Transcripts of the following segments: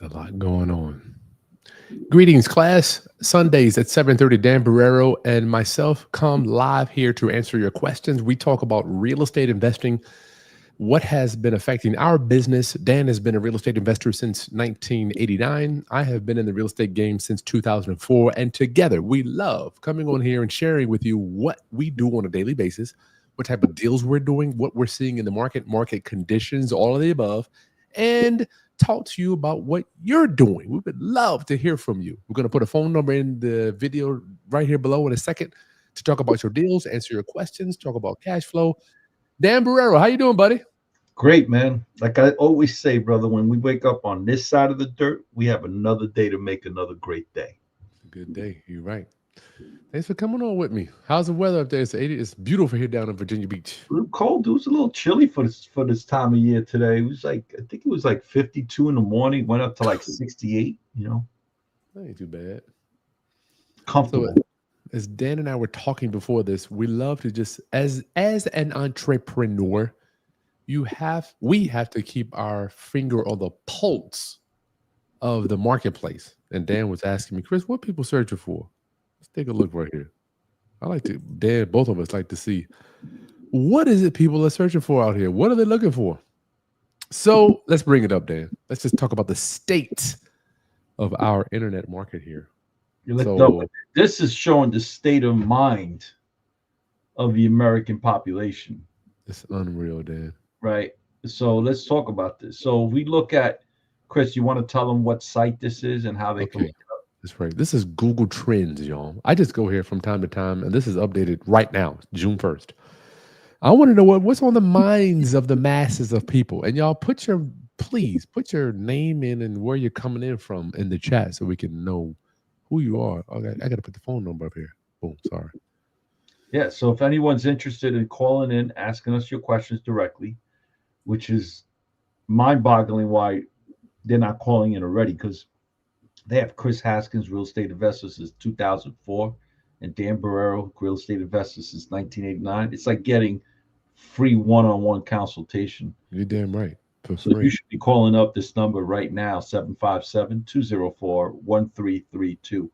a lot going on. Greetings, class. Sundays at 7:30, Dan Borrero and myself come live here to answer your questions. We talk about real estate investing, what has been affecting our business. Dan has been a real estate investor since 1989. I have been in the real estate game since 2004. And together, we love coming on here and sharing with you what we do on a daily basis, what type of deals we're doing, what we're seeing in the market conditions, all of the above, and talk to you about what you're doing. We would love to hear from you. We're going to put a phone number in the video right here below in a second to talk about your deals, answer your questions, talk about cash flow. Dan Borrero, how you doing, buddy? Great, man. Like I always say, brother, when we wake up on this side of the dirt, we have another day to make another great day. Good day. You're right. Thanks for coming on with me. How's the weather up there? It's 80. It's beautiful here down in Virginia Beach. A little cold. It was a little chilly for this time of year today. It was like I think it was like 52 in the morning, went up to like 68, That ain't too bad. So comfortable. as Dan and I were talking before this, we love to just as an entrepreneur, we have to keep our finger on the pulse of the marketplace. And Dan was asking me, Chris, what people searching for? Let's take a look right here. I like to, Dan, both of us like to see what is it people are searching for out here? What are they looking for? So let's bring it up, Dan. Let's just talk about the state of our internet market here. No, this is showing the state of mind of the American population, It's unreal, Dan. right? So let's talk about this. So we look at Chris. You want to tell them what site this is and how they can Okay, that's right. This is Google Trends, y'all. I just go here from time to time, and this is updated right now, June 1st. I want to know what's on the minds of the masses of people. And y'all please put your name in and where you're coming in from in the chat so we can know who you are. Okay, I got to put the phone number up here. Boom, sorry. Yeah. So if anyone's interested in calling in, asking us your questions directly, which is mind-boggling why they're not calling in already, because they have Kris Haskins, real estate investor since 2004, and Dan Borrero, real estate investor since 1989. It's like getting free one-on-one consultation. You're damn right. For So you free. should be calling up this number right now, 757-204-1332,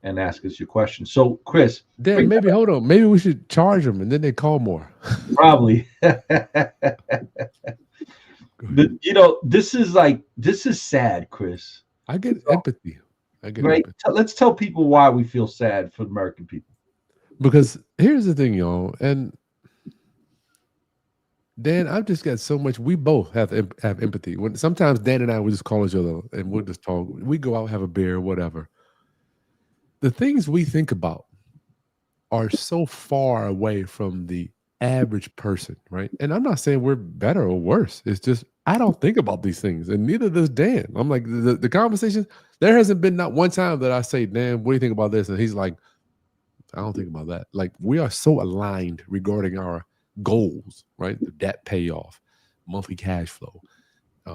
and ask us your question. So, Chris, Dan, bring maybe hold on. Maybe we should charge them and then they call more. probably. Go ahead. This is sad, Chris. I get empathy. I get Right? empathy. Let's tell people why we feel sad for American people. Because here's the thing, y'all. And Dan, I've just got so much. We both have empathy. When sometimes Dan and I will just call each other and we'll just talk. We go out, have a beer, whatever. The things we think about are so far away from the average person, right? And I'm not saying we're better or worse. It's just I don't think about these things, and neither does Dan. I'm like the conversation. There hasn't been not one time that I say, Dan, what do you think about this? And he's like, I don't think about that. Like we are so aligned regarding our goals, right? The debt payoff, monthly cash flow,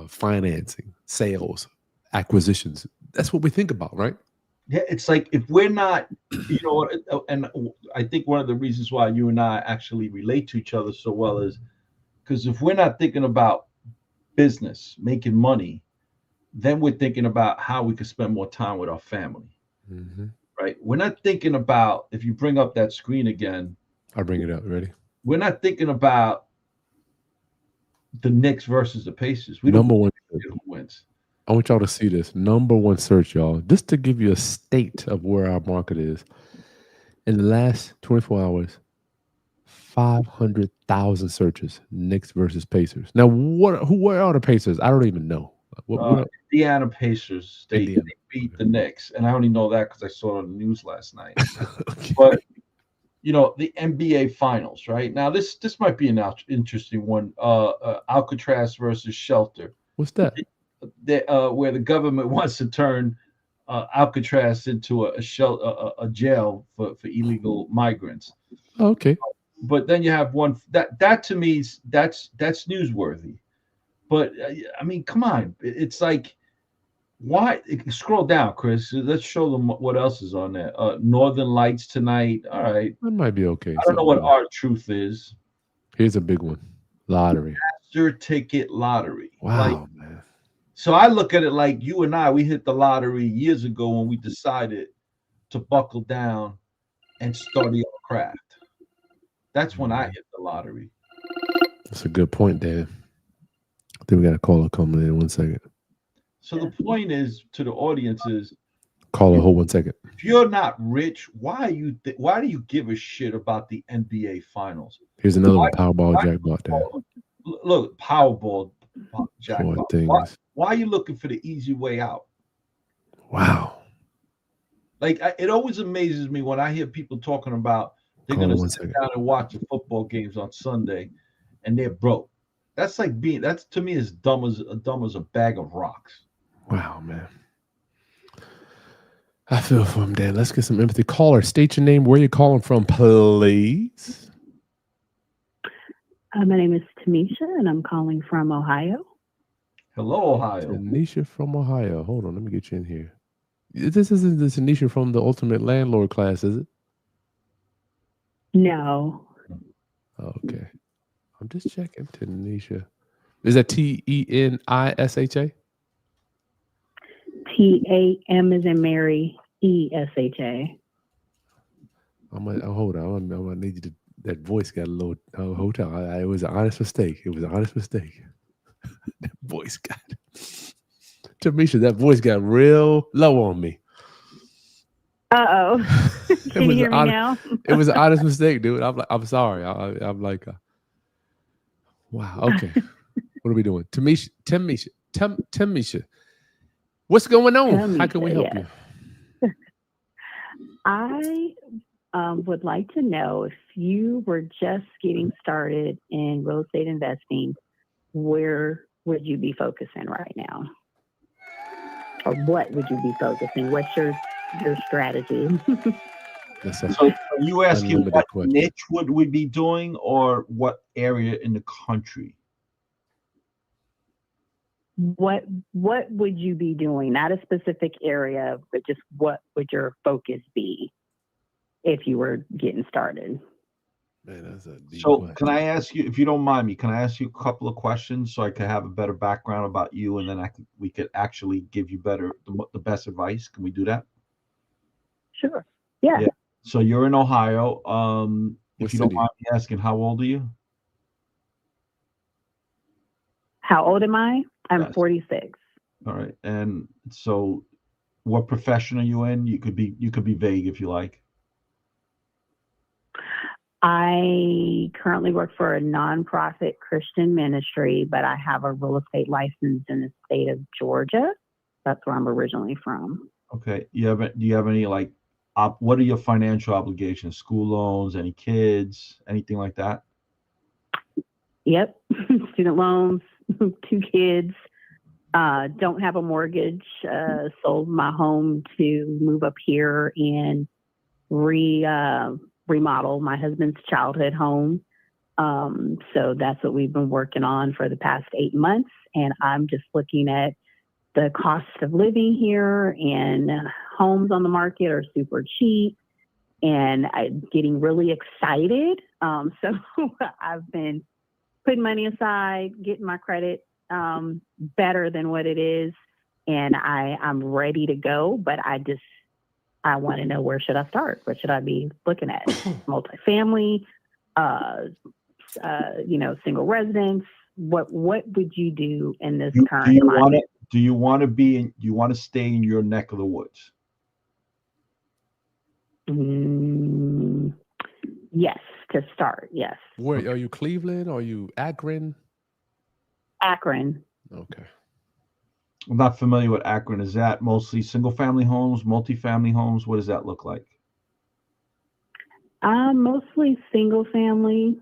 financing, sales, acquisitions. That's what we think about, right? Yeah, it's like if we're not, and I think one of the reasons why you and I actually relate to each other so well is because if we're not thinking about business, making money, then we're thinking about how we could spend more time with our family, Hmm. right? We're not thinking about, if you bring up that screen again, I'll bring it up. Ready? we're not thinking about the Knicks versus the Pacers. We don't Number one. care who wins. I want y'all to see this. Number one search, y'all. Just to give you a state of where our market is. In the last 24 hours, 500,000 searches. Knicks versus Pacers. Now, where are the Pacers? I don't even know. What Indiana Pacers, they Indiana. beat the Knicks, and I only know that because I saw it on the news last night. Okay. But the NBA Finals, right? Now this might be an interesting one. Alcatraz versus Shelter, What's that? where the government wants to turn Alcatraz into a jail for illegal migrants. Oh, okay. But then you have one that to me that's newsworthy. But I mean, come on, it's like why scroll down, Chris? Let's show them what else is on there. Northern Lights tonight. All right. That might be okay. I don't know what our truth is. Here's a big one. Lottery. Master ticket lottery. Like, Wow, man. So I look at it like you and I, we hit the lottery years ago when we decided to buckle down and study our craft. That's when I hit the lottery. That's a good point, Dan. I think we got a caller coming in. 1 second. So the point is to the audience is Caller, hold 1 second. if you're not rich, why do you give a shit about the NBA finals? Here's another Why, one. Powerball why jackpot, Dan. look, Powerball jackpot. Four things. Why are you looking for the easy way out? Wow. Like it always amazes me when I hear people talking about they're Caller, going 1 to sit second. down and watch the football games on Sunday, and they're broke. That's like that's to me as dumb as a bag of rocks. Wow, man. I feel for him, Dan. Let's get some empathy. Caller, state your name, where you're calling from, please. My name is Tamisha, and I'm calling from Ohio. Hello, Ohio. Tanisha from Ohio. Hold on, let me get you in here. This isn't the Tanisha from the Ultimate Landlord class, is it? No, Okay. I'm just checking. Tanisha. Is that Tenisha? TAM is in Mary, ESHA. Hold on. I'm gonna need you to. That voice got a little hotel. It was an honest mistake. It was an honest mistake. That voice got. Tamisha, that voice got real low on me. Uh-oh. Can you hear me now? It was an honest mistake, dude. I'm sorry. I'm like, wow. Okay. What are we doing? Tamisha. What's going on? Tamisha, How can we help yes. you? I would like to know if you were just getting started in real estate investing, where would you be focusing right now? Or what would you be focusing? What's your strategy? So are you asking what question. niche would we be doing or what area in the country? What would you be doing? Not a specific area, but just what would your focus be if you were getting started? Man, that's a deep So question. can I ask you, if you don't mind me, can I ask you a couple of questions so I can have a better background about you, and then we could actually give you the best advice? Can we do that? Sure. Yeah. So you're in Ohio. If you don't city? mind me asking, how old are you? How old am I? I'm Yes. 46. All right. And so what profession are you in? You could be vague if you like. I currently work for a nonprofit Christian ministry, but I have a real estate license in the state of Georgia. That's where I'm originally from. Okay. Do you have any like what are your financial obligations? School loans, any kids, anything like that? Yep. Student loans, 2 kids, don't have a mortgage, sold my home to move up here and remodel my husband's childhood home. So that's what we've been working on for the past 8 months. And I'm just looking at the cost of living here, and homes on the market are super cheap, and I'm getting really excited. So I've been putting money aside, getting my credit better than what it is, and I'm ready to go. But I want to know, where should I start? What should I be looking at? Multifamily, single residence. What would you do in this current climate? Do you want to stay in your neck of the woods? Yes, to start. Yes. Where are you? Cleveland? Are you Akron? Akron. Okay. I'm not familiar with Akron. Is that mostly single family homes, multifamily homes? What does that look like? Mostly single family.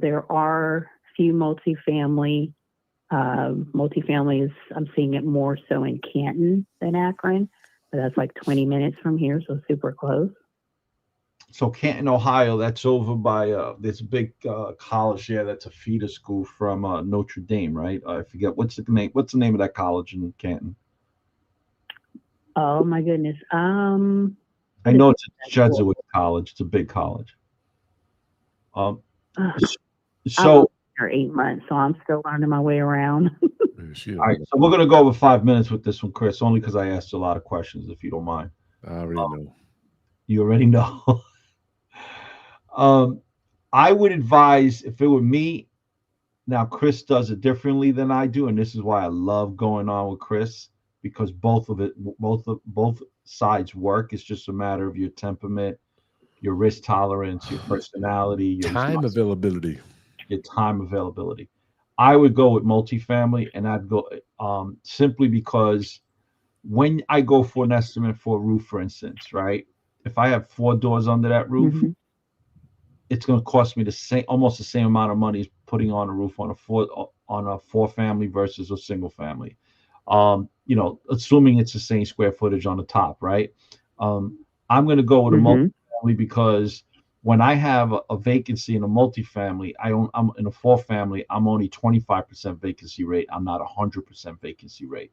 There are a few multifamily. Multifamily I'm seeing it more so in Canton than Akron, but that's like 20 minutes from here, so super close. So Canton, Ohio, that's over by this big college there. That's a feeder school from Notre Dame, right? I forget what's the name. What's the name of that college in Canton? Oh my goodness. I know it's a Jesuit college. It's a big college. So for 8 months, so I'm still learning my way around. She All right, so we're gonna go over 5 minutes with this one, Chris, only because I asked a lot of questions. If you don't mind, I already know. you already know. um, I would advise if it were me. Now, Chris does it differently than I do, and this is why I love going on with Chris because both sides work. It's just a matter of your temperament, your risk tolerance, your personality, Time availability. your time availability. I would go with multifamily, and I'd go simply because when I go for an estimate for a roof, for instance, right? If I have 4 doors under that roof, Mm-hmm. it's going to cost me almost the same amount of money as putting on a roof on a 4 family versus a single family. Assuming it's the same square footage on the top, right? I'm going to go with a Mm-hmm. multifamily because when I have a vacancy in a multifamily, I'm in a 4 family. I'm only 25% vacancy rate. I'm not 100% vacancy rate.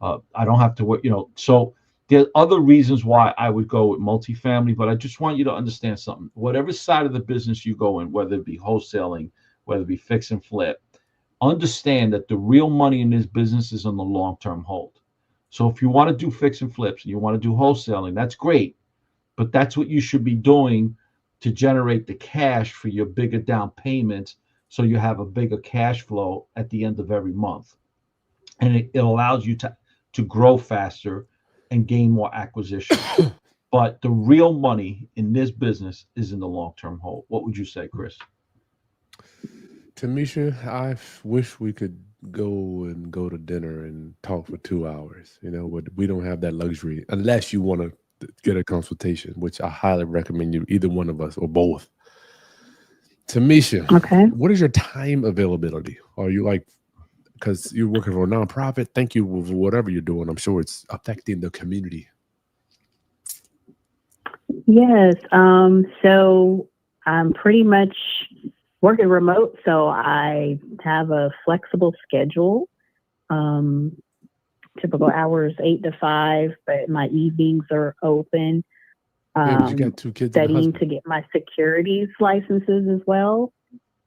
I don't have to work, so there are other reasons why I would go with multifamily, but I just want you to understand something. Whatever side of the business you go in, whether it be wholesaling, whether it be fix and flip, understand that the real money in this business is on the long-term hold. So if you want to do fix and flips and you want to do wholesaling, that's great, but that's what you should be doing to generate the cash for your bigger down payments so you have a bigger cash flow at the end of every month. And it allows you to grow faster and gain more acquisition. But the real money in this business is in the long-term hold. What would you say, Chris? Tamisha, I wish we could go to dinner and talk for 2 hours, but we don't have that luxury unless you want to get a consultation, which I highly recommend you, either one of us or both. Tamisha, Okay. what is your time availability? Are you like, because you're working for a nonprofit, thank you for whatever you're doing. I'm sure it's affecting the community. Yes. So I'm pretty much working remote, so I have a flexible schedule. Typical hours 8 to 5, but my evenings are open. Yeah, but you got 2 kids and a Studying husband. to get my securities licenses as well.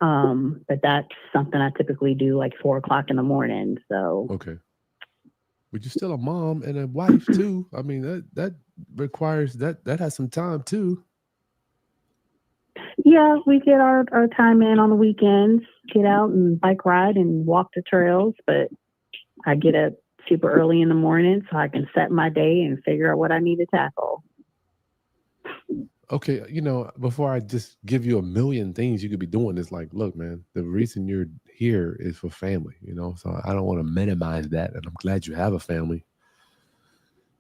But that's something I typically do like 4 o'clock in the morning. So Okay. But you're still a mom and a wife too. I mean, that requires that has some time too. yeah, we get our time in on the weekends, get out and bike ride and walk the trails, but I get up super early in the morning so I can set my day and figure out what I need to tackle. Okay, before I just give you a million things you could be doing, is like, look, man, the reason you're here is for family, so I don't want to minimize that. And I'm glad you have a family.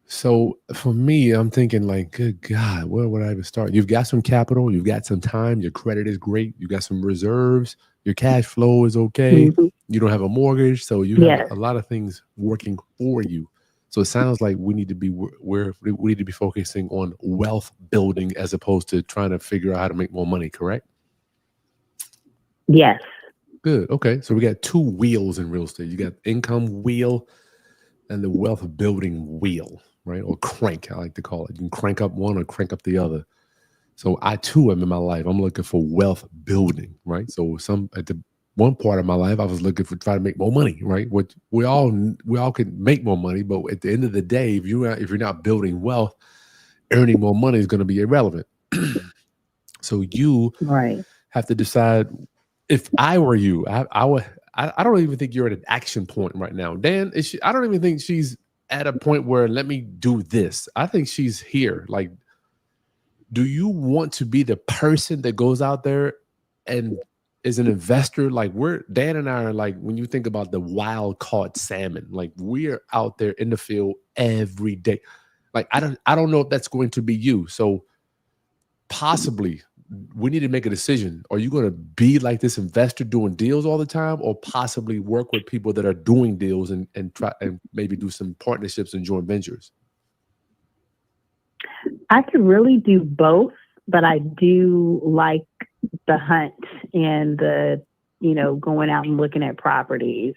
So for me, I'm thinking like, good God, where would I even start? You've got some capital, you've got some time, your credit is great, you got some reserves, your cash flow is okay, Mm-hmm. you don't have a mortgage, so you have Yes. a lot of things working for you. So it sounds like we need to be we need to be focusing on wealth building as opposed to trying to figure out how to make more money, correct? Yes. Good. Okay. So we got 2 wheels in real estate. You got income wheel and the wealth building wheel, right? Or crank, I like to call it. You can crank up one or crank up the other. So I too am in my life, I'm looking for wealth building, right? So at the one part of my life, I was looking for trying to make more money, right? Which we all can make more money, but at the end of the day, if you're not building wealth, earning more money is going to be irrelevant. So you Right. have to decide. If I were you, I would. I don't even think you're at an action point right now, Dan. I don't even think she's at a point where let me do this. I think she's here. Like, do you want to be the person that goes out there and is an investor? Like Dan and I are like, when you think about the wild caught salmon, like we're out there in the field every day. Like I don't know if that's going to be you. So possibly we need to make a decision. Are you going to be like this investor doing deals all the time, or possibly work with people that are doing deals and try and maybe do some partnerships and joint ventures? I could really do both, but I do like the hunt and the, going out and looking at properties.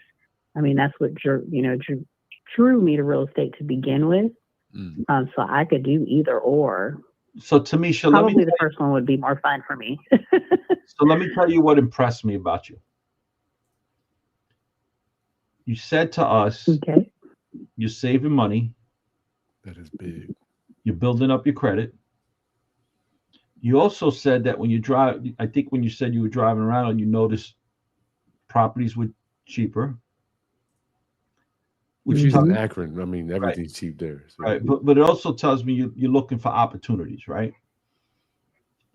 I mean, that's what drew me to real estate to begin with. So I could do either or. So Tamisha, probably the first one would be more fun for me. So let me tell you what impressed me about you. you said to us, Okay. you're saving money, That is big. you're building up your credit. You also said that when you drive, I think when you said you were driving around and you noticed properties were cheaper, which She's in Mhm. Akron. I mean, right, everything's cheap there. So. right. But it also tells me you're looking for opportunities, right?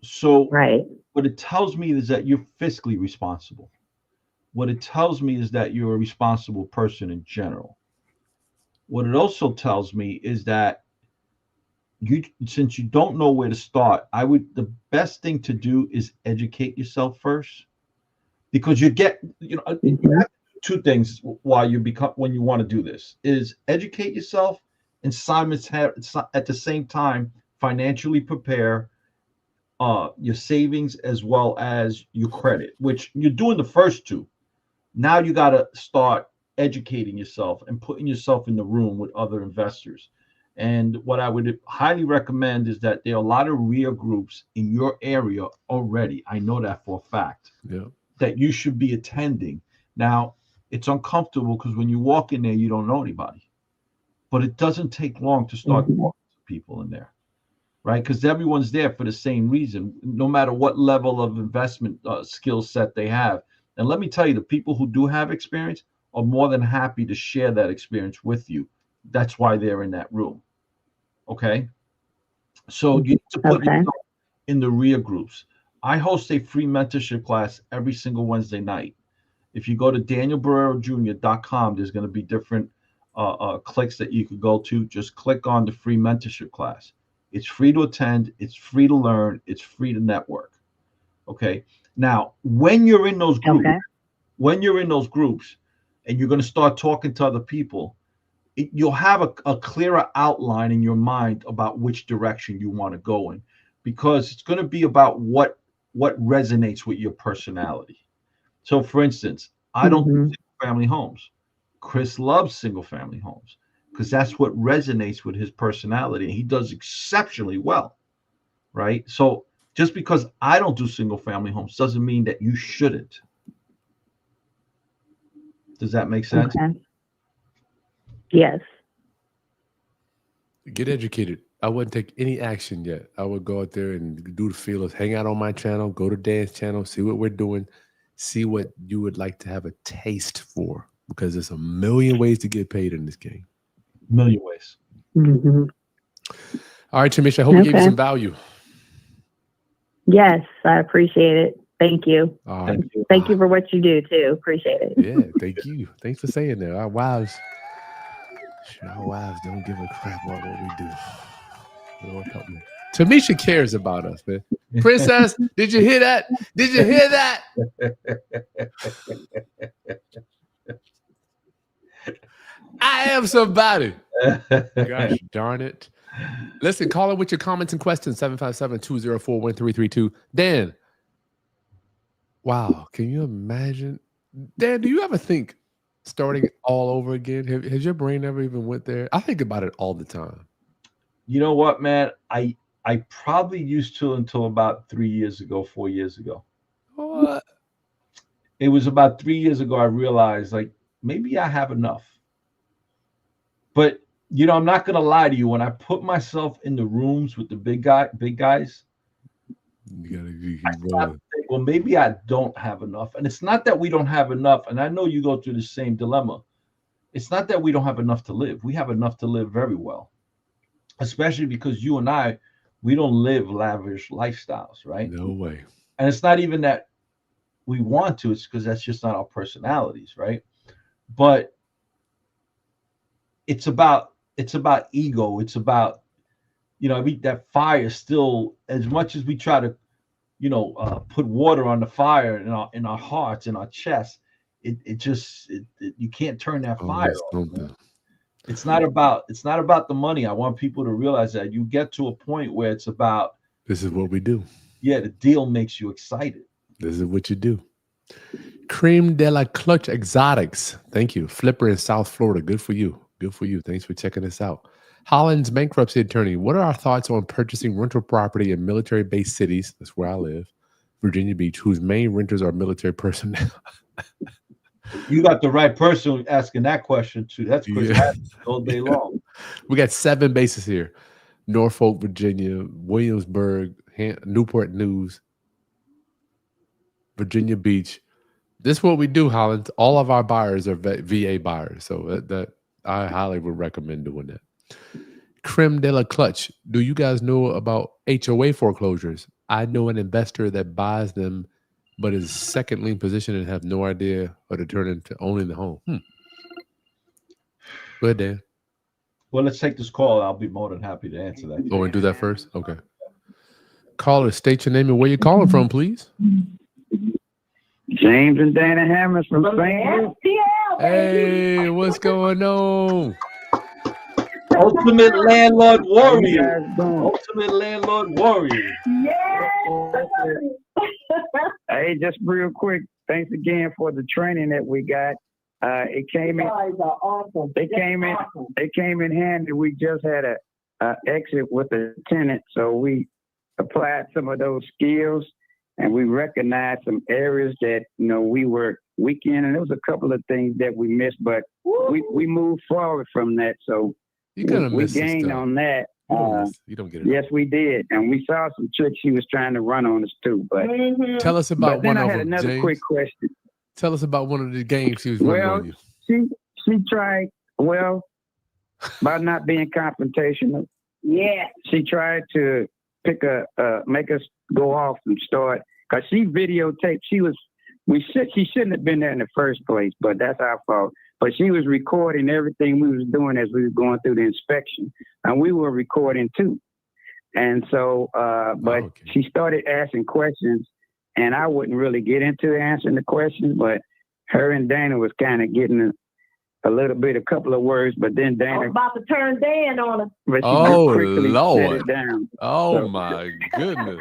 So Right. what it tells me is that you're fiscally responsible. What it tells me is that you're a responsible person in general. What it also tells me is that you, since you don't know where to start, the best thing to do is educate yourself first, because you Mhm. have two things while you become when you want to do this is educate yourself and at the same time financially prepare your savings as well as your credit, which you're doing the first two. Now you got to start educating yourself and putting yourself in the room with other investors. And what I would highly recommend is that there are a lot of REIA groups in your area already. I know that for a fact, Yeah. that you should be attending. Now, it's uncomfortable because when you walk in there, you don't know anybody, but it doesn't take long to start Mhm. talking to people in there, right? Because everyone's there for the same reason, no matter what level of investment skill set they have. And let me tell you, the people who do have experience are more than happy to share that experience with you. That's why they're in that room. Okay. So you need to put Okay. yourself in the REIA groups. I host a free mentorship class every single Wednesday night. If you go to danielborrerojr.com, there's going to be different clicks that you could go to. Just click on the free mentorship class. It's free to attend. It's free to learn. It's free to network. Okay. Now, Okay. when you're in those groups, and you're going to start talking to other people, you'll have a clearer outline in your mind about which direction you want to go in, because it's going to be about what resonates with your personality. So, for instance, I don't do Mhm. single family homes. Chris loves single family homes because that's what resonates with his personality. And he does exceptionally well, right? So, just because I don't do single family homes doesn't mean that you shouldn't. Does that make sense? Okay. Yes. Get educated. I wouldn't take any action yet. I would go out there and do the feelers, hang out on my channel, go to Dan's channel, see what we're doing, see what you would like to have a taste for, because there's a million ways to get paid in this game. Million ways. Mhm. All right, Tamisha, I hope we gave you Okay. some value. Yes, I appreciate it. Thank you. All right. Thank you. Thank you for what you do too. Appreciate it. Yeah, thank you. Thanks for saying that. Our wives don't give a crap about what we do. Lord help me. Tamisha cares about us, man. Princess, did you hear that? Did you hear that? I am somebody. Gosh darn it. Listen, call in with your comments and questions, 757-204-1332. Dan, wow, can you imagine? Dan, do you ever think starting all over again? Has your brain ever even went there? I think about it all the time. You know what, man? I probably used to until about 3 years ago, 4 years ago. What? It was about 3 years ago I realized like maybe I have enough. But I'm not gonna lie to you. When I put myself in the rooms with the big guys, You gotta I keep start to rolling. think, well, maybe I don't have enough. And it's not that we don't have enough. And I know you go through the same dilemma. It's not that we don't have enough to live. We have enough to live very well, especially because you and I, we don't live lavish lifestyles, right? No way. And it's not even that we want to, it's because that's just not our personalities, right? But it's about ego. It's about that fire still, as much as we try to put water on the fire in our hearts, in our chests, you can't turn that fire Always off, man. something. It's not about the money. I want people to realize that you get to a point where it's about, This is what we do. yeah, the deal makes you excited. This is what you do. Cream de la Clutch Exotics. Thank you. Flipper in South Florida. Good for you. Good for you. Thanks for checking us out. Holland's bankruptcy attorney. What are our thoughts on purchasing rental property in military-based cities? That's where I live. Virginia Beach, whose main renters are military personnel. You got the right person asking that question too. That's Kris Yeah. Haskins all day long. We got 7 bases here: Norfolk, Virginia, Williamsburg, Newport News, Virginia Beach. This is what we do, Holland. All of our buyers are VA buyers, so that I highly would recommend doing that. Creme de la Clutch. Do you guys know about HOA foreclosures? I know an investor that buys them, but is second lien position and have no idea how to turn into owning the home. Go ahead, Dan. Well, let's take this call. I'll be more than happy to answer that. Oh, and do that first? Okay. Caller, state your name and where you're calling from, please. James and Dana Hammers from St. Louis. Hey, what's going on? Ultimate landlord How you warrior. guys doing? Ultimate landlord warrior. Hey, just real quick, thanks again for the training that we got. It came in. It came in handy. We just had a exit with a tenant, so we applied some of those skills, and we recognized some areas that we were weak in, and there was a couple of things that we missed, but we moved forward from that. So You're gonna we miss this gained stuff. on that. You don't get it. Yes, we did, and we saw some tricks he was trying to run on us too. But Tell us about but then one I of had them, another James. quick question. Tell us about one of the games she was running Well, on you. She tried by not being confrontational. Yeah. She tried to make us go off and start because she videotaped. She shouldn't have been there in the first place, but that's our fault. But she was recording everything we was doing as we were going through the inspection, and we were recording too. And so, but okay. she started asking questions, and I wouldn't really get into answering the questions, but her and Dana was kind of getting a couple of words, but then I was Dana, about to turn Dan on us. but she Oh, quickly set Lord. it down. Oh So- my goodness.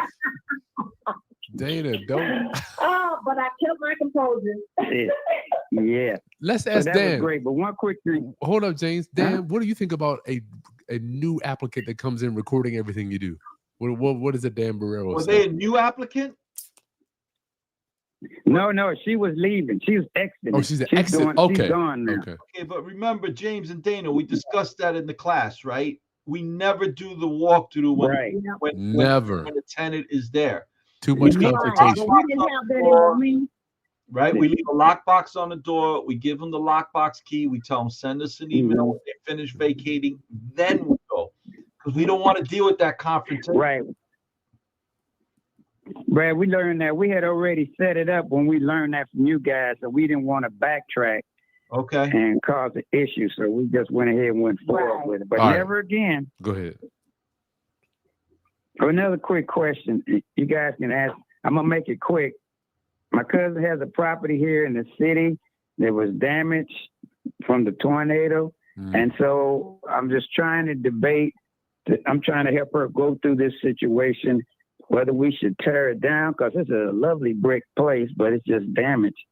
Dana, don't. Oh, but I kept my composure. Yeah, Let's so ask that was Dan. great. But one quick thing, Hold up, James. Dan, Huh? what do you think about a new applicant that comes in recording everything you do? What is it, Dan Borrero? Were say? they a new applicant? no, she was leaving. She was exiting. Oh, she's an exit. She's Okay. gone now. Okay. Okay, but remember, James and Dana, we discussed that in the class, right? We never do the walkthrough when, Right. when, Never. when the tenant is there. Too much We need- confrontation. We didn't have that in the lease. Right? We leave a lockbox on the door. We give them the lockbox key. We tell them, send us an email when they finish vacating. Then we go. Because we don't want to deal with that confrontation. Right. Brad, we learned that we had already set it up when we learned that from you guys, so we didn't want to backtrack Okay. and cause an issue. So we just went ahead and went forward with it. But All right. never again. Go ahead. Another quick question. You guys can ask. I'm going to make it quick. My cousin has a property here in the city that was damaged from the tornado. Mhm. And so I'm just trying to debate. I'm trying to help her go through this situation, whether we should tear it down because it's a lovely brick place, but it's just damaged.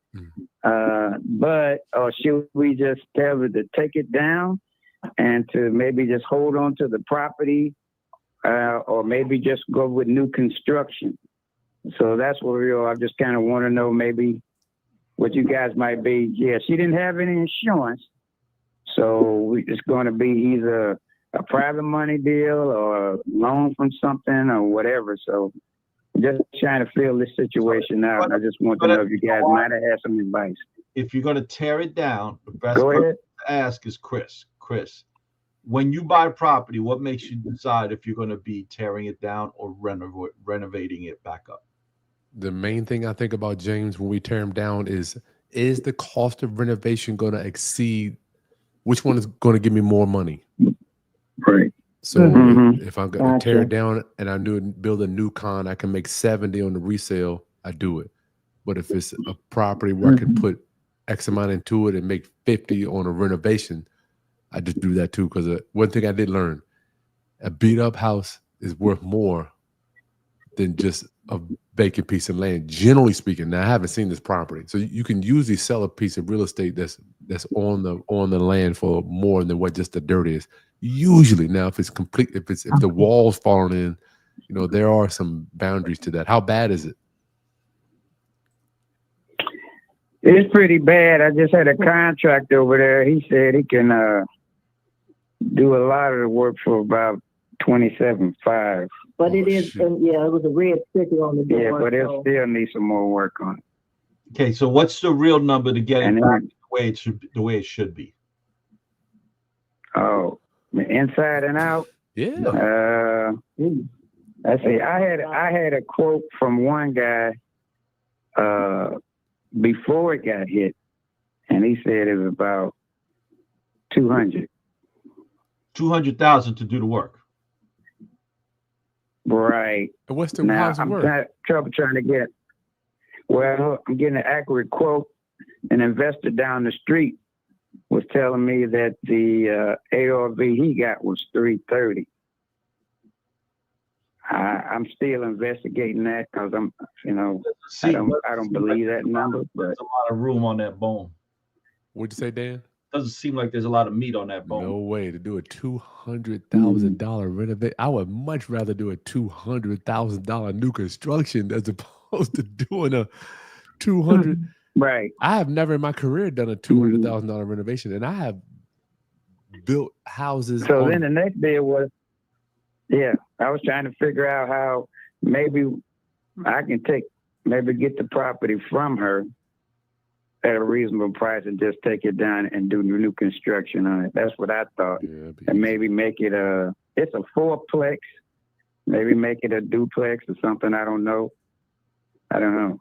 Or should we just tell her to take it down and to maybe just hold on to the property, or maybe just go with new construction? So that's what I just kind of want to know maybe what you guys might be. Yeah, she didn't have any insurance. So it's going to be either a private money deal or a loan from something or whatever. So just trying to feel this situation out. And I just want to know if you guys might have had some advice. If you're going to tear it down, the best Go person ahead. to ask is Chris. Chris, when you buy property, what makes you decide if you're going to be tearing it down or renovating it back up? The main thing I think about, James, when we tear them down is the cost of renovation going to exceed which one is going to give me more money? Right. So Mhm. if I'm going to tear Gotcha. it down and I build a new con, I can make 70 on the resale, I do it. But if it's a property where I can put X amount into it and make 50 on a renovation, I just do that too. Because one thing I did learn, a beat up house is worth more than just a vacant piece of land, generally speaking. Now I haven't seen this property. So you can usually sell a piece of real estate that's on the land for more than what just the dirt is. Usually. Now if it's complete, if the wall's falling in, there are some boundaries to that. How bad is it? It's pretty bad. I just had a contract over there. He said he can do a lot of the work for about 27.5. But it is, yeah, it was a red sticker on the door. Yeah, but it still needs some more work on it. Okay, so what's the real number to get it And back then, the way it should be? oh, inside and out. Yeah. Let's see. I had a quote from one guy before it got hit, and he said it was about 200. 200,000 to do the work. Right. And what's the Now how's it I'm work? trying to get. Well, I'm getting an accurate quote. An investor down the street was telling me that the ARV he got was 330. I'm still investigating that because I'm, I don't believe that number, but There's a lot of room on that bone. What'd you say, Dan? Doesn't seem like there's a lot of meat on that bone. No way to do a $200,000 renovation. I would much rather do a $200,000 new construction as opposed to doing a 200. right. I have never in my career done a $200,000 renovation, and I have built houses. So then the next day was, I was trying to figure out how maybe I can get the property from her at a reasonable price and just take it down and do new construction on it. That's what I thought. Yeah, And maybe make it it's a fourplex. Maybe make it a duplex or something. I don't know. yeah.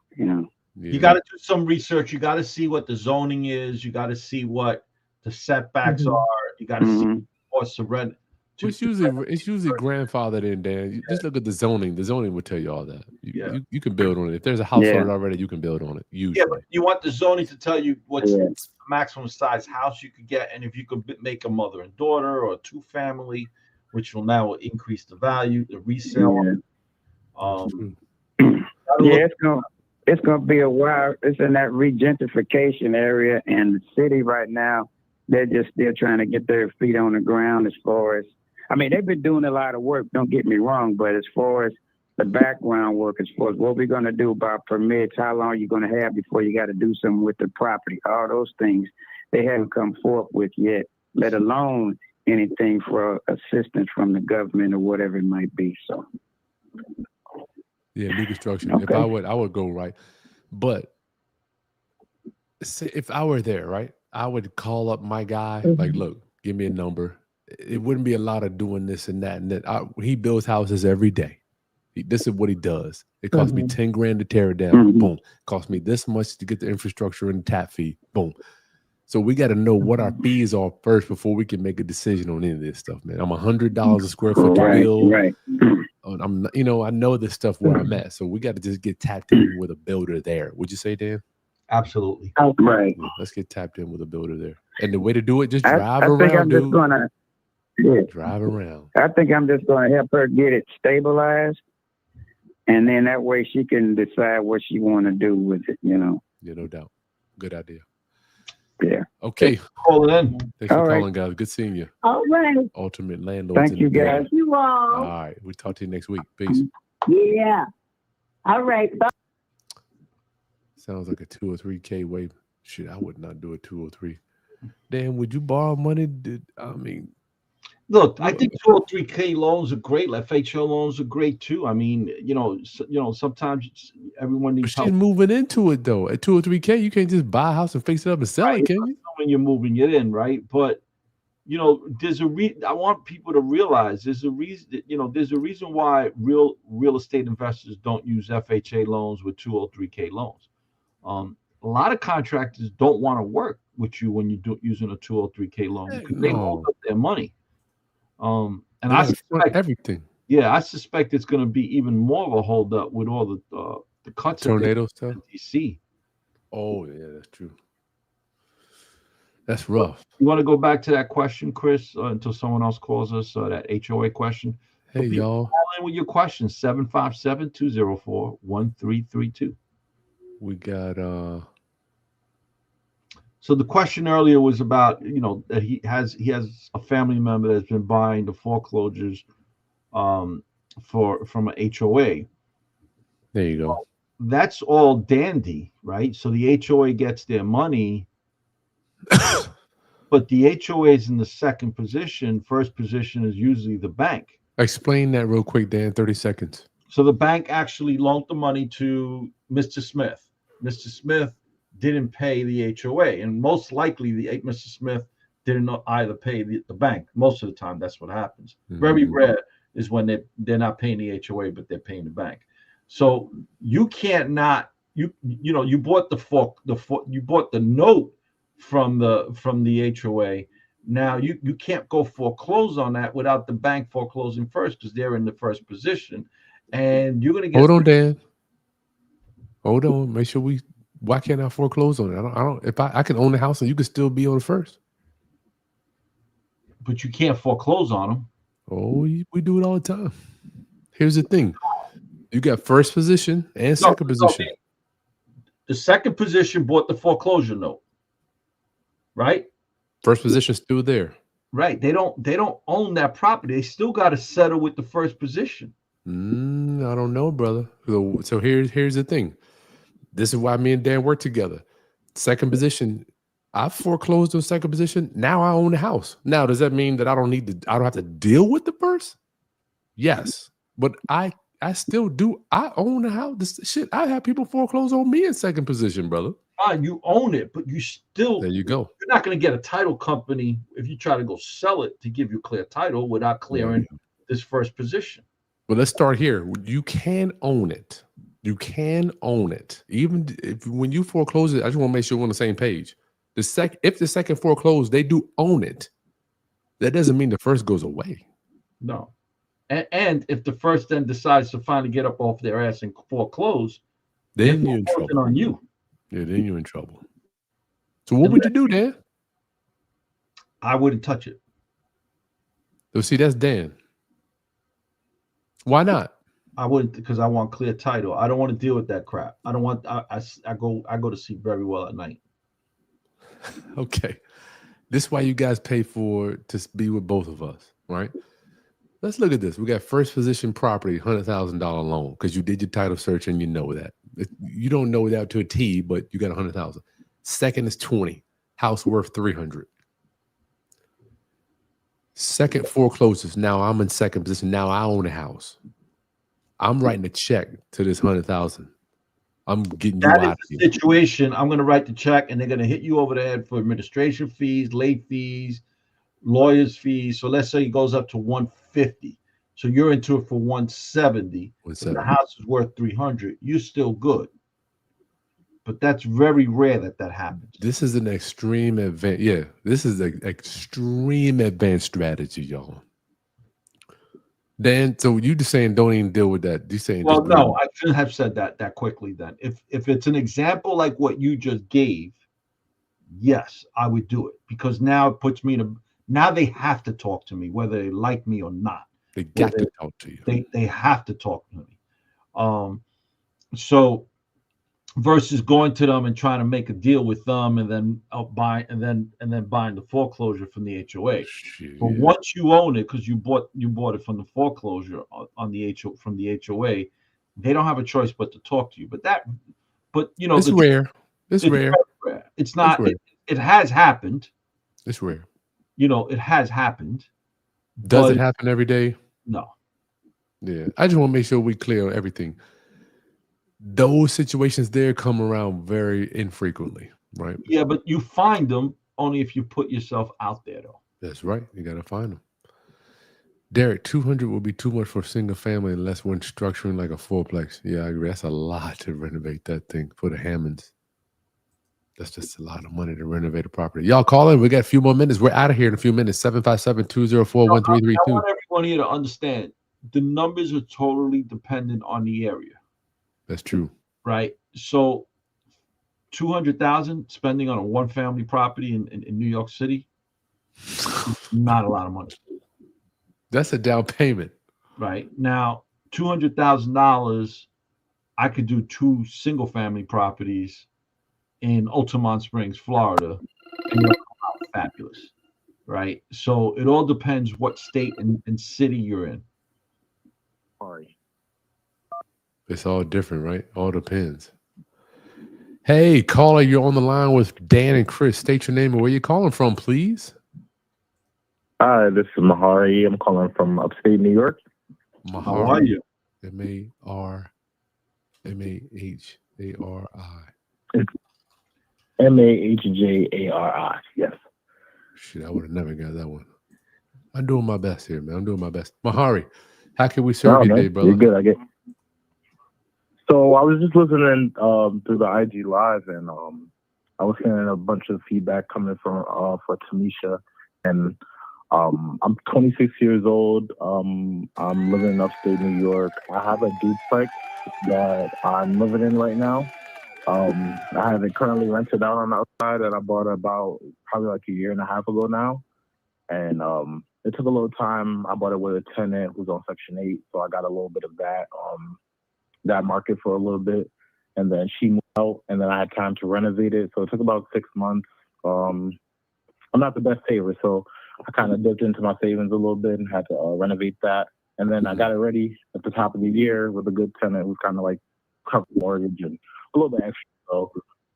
You got to do some research. You got to see what the zoning is. You got to see what the setbacks are. You got to see what's surrender. It's usually grandfathered in, Dan. You just look at the zoning. The zoning will tell you all that. You can build on it. If there's a house on it already, you can build on it. Usually. Yeah, but you want the zoning to tell you what's the maximum size house you could get, and if you could make a mother and daughter or a 2-family, which will now increase the value, the resale. It's gonna be a while. It's in that regentrification area, and the city right now, they're just still trying to get their feet on the ground as far as. I mean, they've been doing a lot of work, don't get me wrong, but as far as the background work, as far as what we're going to do about permits, how long you're going to have before you got to do something with the property, all those things, they haven't come forth with yet, let alone anything for assistance from the government or whatever it might be. So, yeah, new construction. Okay. If I would go right. But say if I were there, right, I would call up my guy, like, look, give me a number. It wouldn't be a lot of doing this and that. And that. He builds houses every day. This is what he does. It costs me 10 grand to tear it down. Boom. It costs me this much to get the infrastructure and the tap fee. Boom. So we got to know what our fees are first before we can make a decision on any of this stuff, man. I'm $100 a square foot to build. Right. I'm, I know this stuff where I'm at. So we got to just get tapped in with a builder there. Would you say, Dan? Absolutely. Right. Yeah, let's get tapped in with a builder there. And the way to do it, just I drive think around, I'm dude. just gonna Drive around. I think I'm just gonna help her get it stabilized, and then that way she can decide what she want to do with it. Yeah, no doubt. Good idea. Yeah. Okay. Call it in. Thanks for All right. calling, guys. Good seeing you. All right. Ultimate landlords. Thank in you, the building. guys. Thank you all. All right. We'll talk to you next week. Peace. Yeah. All right. Bye. Sounds like a 2 or 3K wave. Shit, I would not do a 2 or 3. Dan, would you borrow money? Look, I think 203K loans are great. FHA loans are great too. I mean, sometimes everyone needs She's help. moving into it though. At 2 or 3K, you can't just buy a house and fix it up and sell it, can you? When you're moving it in, right? But there's I want people to realize there's a reason. There's a reason why real estate investors don't use FHA loans with 203K loans. A lot of contractors don't want to work with you when you're using a 203K loan because they hold up their money. And I suspect everything. Yeah, I suspect it's going to be even more of a holdup with all the cuts. Tornado stuff. DC. Oh yeah, that's true. That's rough. You want to go back to that question, Chris, until someone else calls us? That HOA question. Hey, y'all. Call in with your questions. 757-204-1332. We got So the question earlier was about, that he has a family member that's been buying the foreclosures from an HOA. There you go. that's all dandy, right? So the HOA gets their money, but the HOA is in the second position. First position is usually the bank. Explain that real quick, Dan. 30 seconds. So the bank actually loaned the money to Mr. Smith. Mr. Smith didn't pay the HOA, and most likely Mr. Smith didn't either pay the bank. Most of the time, that's what happens. Mm-hmm. Very rare is when they're not paying the HOA, but they're paying the bank. So you can't not you bought you bought the note from the HOA. Now you can't go foreclose on that without the bank foreclosing first, because they're in the first position, and you're gonna get. Hold on, Dan. Hold on. Make sure why can't I foreclose on it? I don't. If I can own the house and you can still be on the first. But you can't foreclose on them. Oh, we do it all the time. Here's the thing: you got first position and second position. The second position bought the foreclosure note, right? First position still there, right? They don't own that property. They still got to settle with the first position. I don't know, brother. So here's the thing. This is why me and Dan work together. Second position. I foreclosed on second position. Now I own the house. Now, does that mean that I don't have to deal with the first? Yes. But I still do. I own the house. I have people foreclose on me in second position, brother. You own it, but you still. There you go. You're not going to get a title company if you try to go sell it to give you clear title without clearing this first position. Well, let's start here. You can own it. You can own it. Even when you foreclose it, I just want to make sure we're on the same page. If the second foreclosed, they do own it. That doesn't mean the first goes away. No. And if the first then decides to finally get up off their ass and foreclose, then you're in trouble. On you. Yeah, then you're in trouble. So what would you do, Dan? I wouldn't touch it. So see, that's Dan. Why not? I wouldn't, because I want clear title. I don't want to deal with that crap. I don't want. I go to sleep very well at night. Okay, this is why you guys pay to be with both of us, right? Let's look at this. We got first position property, $100,000 loan, because you did your title search and you know that. You don't know that to a T, but you got 100,000. Second is 20. House worth 300. Second forecloses. Now I'm in second position. Now I own a house. I'm writing a check to this 100,000. I'm getting you out of here. Situation. I'm going to write the check, and they're going to hit you over the head for administration fees, late fees, lawyers' fees. So let's say it goes up to 150. So you're into it for 170. The house is worth 300. You're still good. But that's very rare that happens. This is an extreme advance. Yeah, this is an extreme advanced strategy, y'all. Dan, so you just saying don't even deal with that. You saying no, I shouldn't have said that quickly then. If it's an example like what you just gave, yes, I would do it, because now it puts me now they have to talk to me, whether they like me or not. They got to talk to you. They have to talk to me. So versus going to them and trying to make a deal with them and then buying the foreclosure from the HOA. Shit. But once you own it, because you bought it from the foreclosure from the HOA, they don't have a choice but to talk to you. But you know, it's rare. It's rare. It's not. It has happened. It's rare. You know, it has happened. Does it happen every day? No. Yeah, I just want to make sure we clear on everything. Those situations there come around very infrequently, right? Yeah, but you find them only if you put yourself out there, though. That's right. You got to find them. Derek, 200 will be too much for a single family unless we're structuring like a fourplex. Yeah, I agree. That's a lot to renovate that thing for the Hammonds. That's just a lot of money to renovate a property. Y'all call in. We got a few more minutes. We're out of here in a few minutes. 757-204-1332. I want everyone here to understand the numbers are totally dependent on the area. That's true. Right. So 200,000 spending on a one-family property in New York City, not a lot of money. That's a down payment. Right. Now, $200,000, I could do 2 single-family properties in Altamont Springs, Florida, and they'll come out fabulous. Right. So it all depends what state and city you're in. Sorry. It's all different, right? All depends. Hey, caller, you're on the line with Dan and Chris. State your name and where you're calling from, please. Hi, this is Mahari. I'm calling from upstate New York. Mahari. How are you? M-A-R-M-A-H-A-R-I. Mahjari. Yes. Shit, I would have never got that one. I'm doing my best here, man. I'm doing my best. Mahari, how can we serve you man, today, brother? You're good. I get. So I was just listening through the IG Live, and I was hearing a bunch of feedback coming from for Tamisha, and I'm 26 years old. I'm living in upstate New York. I have a duplex that I'm living in right now. I have it currently rented out on the outside, and I bought it about probably like a year and a half ago now. And it took a little time. I bought it with a tenant who's on Section 8, so I got a little bit of that market for a little bit. And then she moved out, and then I had time to renovate it. So it took about 6 months. I'm not the best saver, so I kind of dipped into my savings a little bit and had to renovate that. And then I got it ready at the top of the year with a good tenant who's kind of like covered mortgage and a little bit extra. So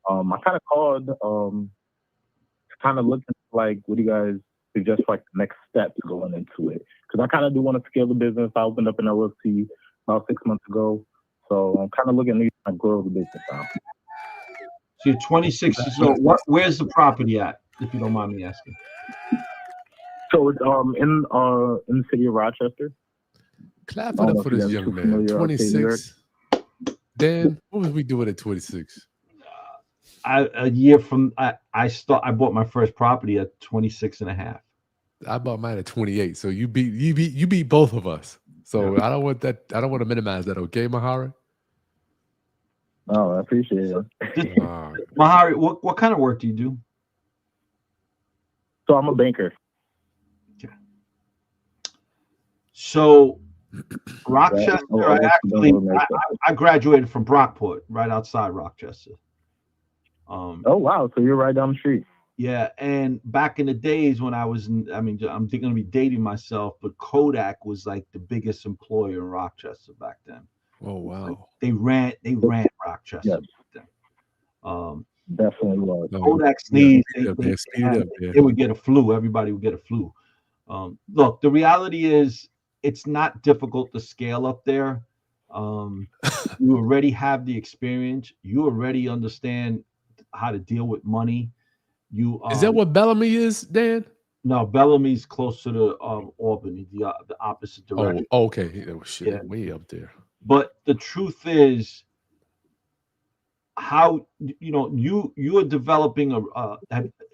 I kind of called, kind of looking like, what do you guys suggest for like the next steps going into it? Because I kind of do want to scale the business. I opened up an LLC about 6 months ago. So I'm kind of looking to grow the business now. So you're 26 years old. Where's the property at, if you don't mind me asking? So it's in the city of Rochester. Clap it up for this young man. 26. Dan, what was we doing at 26? A year from I bought my first property at 26 and a half. I bought mine at 28. So you beat both of us. So yeah. I don't want to minimize that, okay, Mahari? Oh, I appreciate it. Mahari, what kind of work do you do? So I'm a banker. Okay. So Rochester, I graduated from Brockport, right outside Rochester. Oh wow! So you're right down the street. Yeah, and back in the days when I'm going to be dating myself, but Kodak was like the biggest employer in Rochester back then. Oh wow! They ran Rochester back then. Definitely was. Kodak sneezed. They would get a flu. Everybody would get a flu. Look, the reality is it's not difficult to scale up there. You already have the experience. You already understand how to deal with money. Is that what Bellamy is, Dan? No, Bellamy's closer to Albany, the opposite direction. Oh, okay. Oh, shit, yeah. Way up there. But the truth is, how you are developing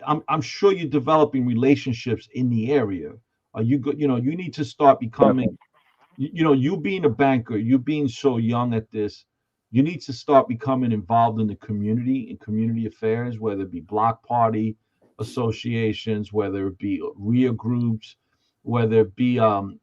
I'm sure you're developing relationships in the area. You need to start becoming, you being a banker, you being so young at this, you need to start becoming involved in the community, in community affairs, whether it be block party associations, whether it be RIA groups, whether it be when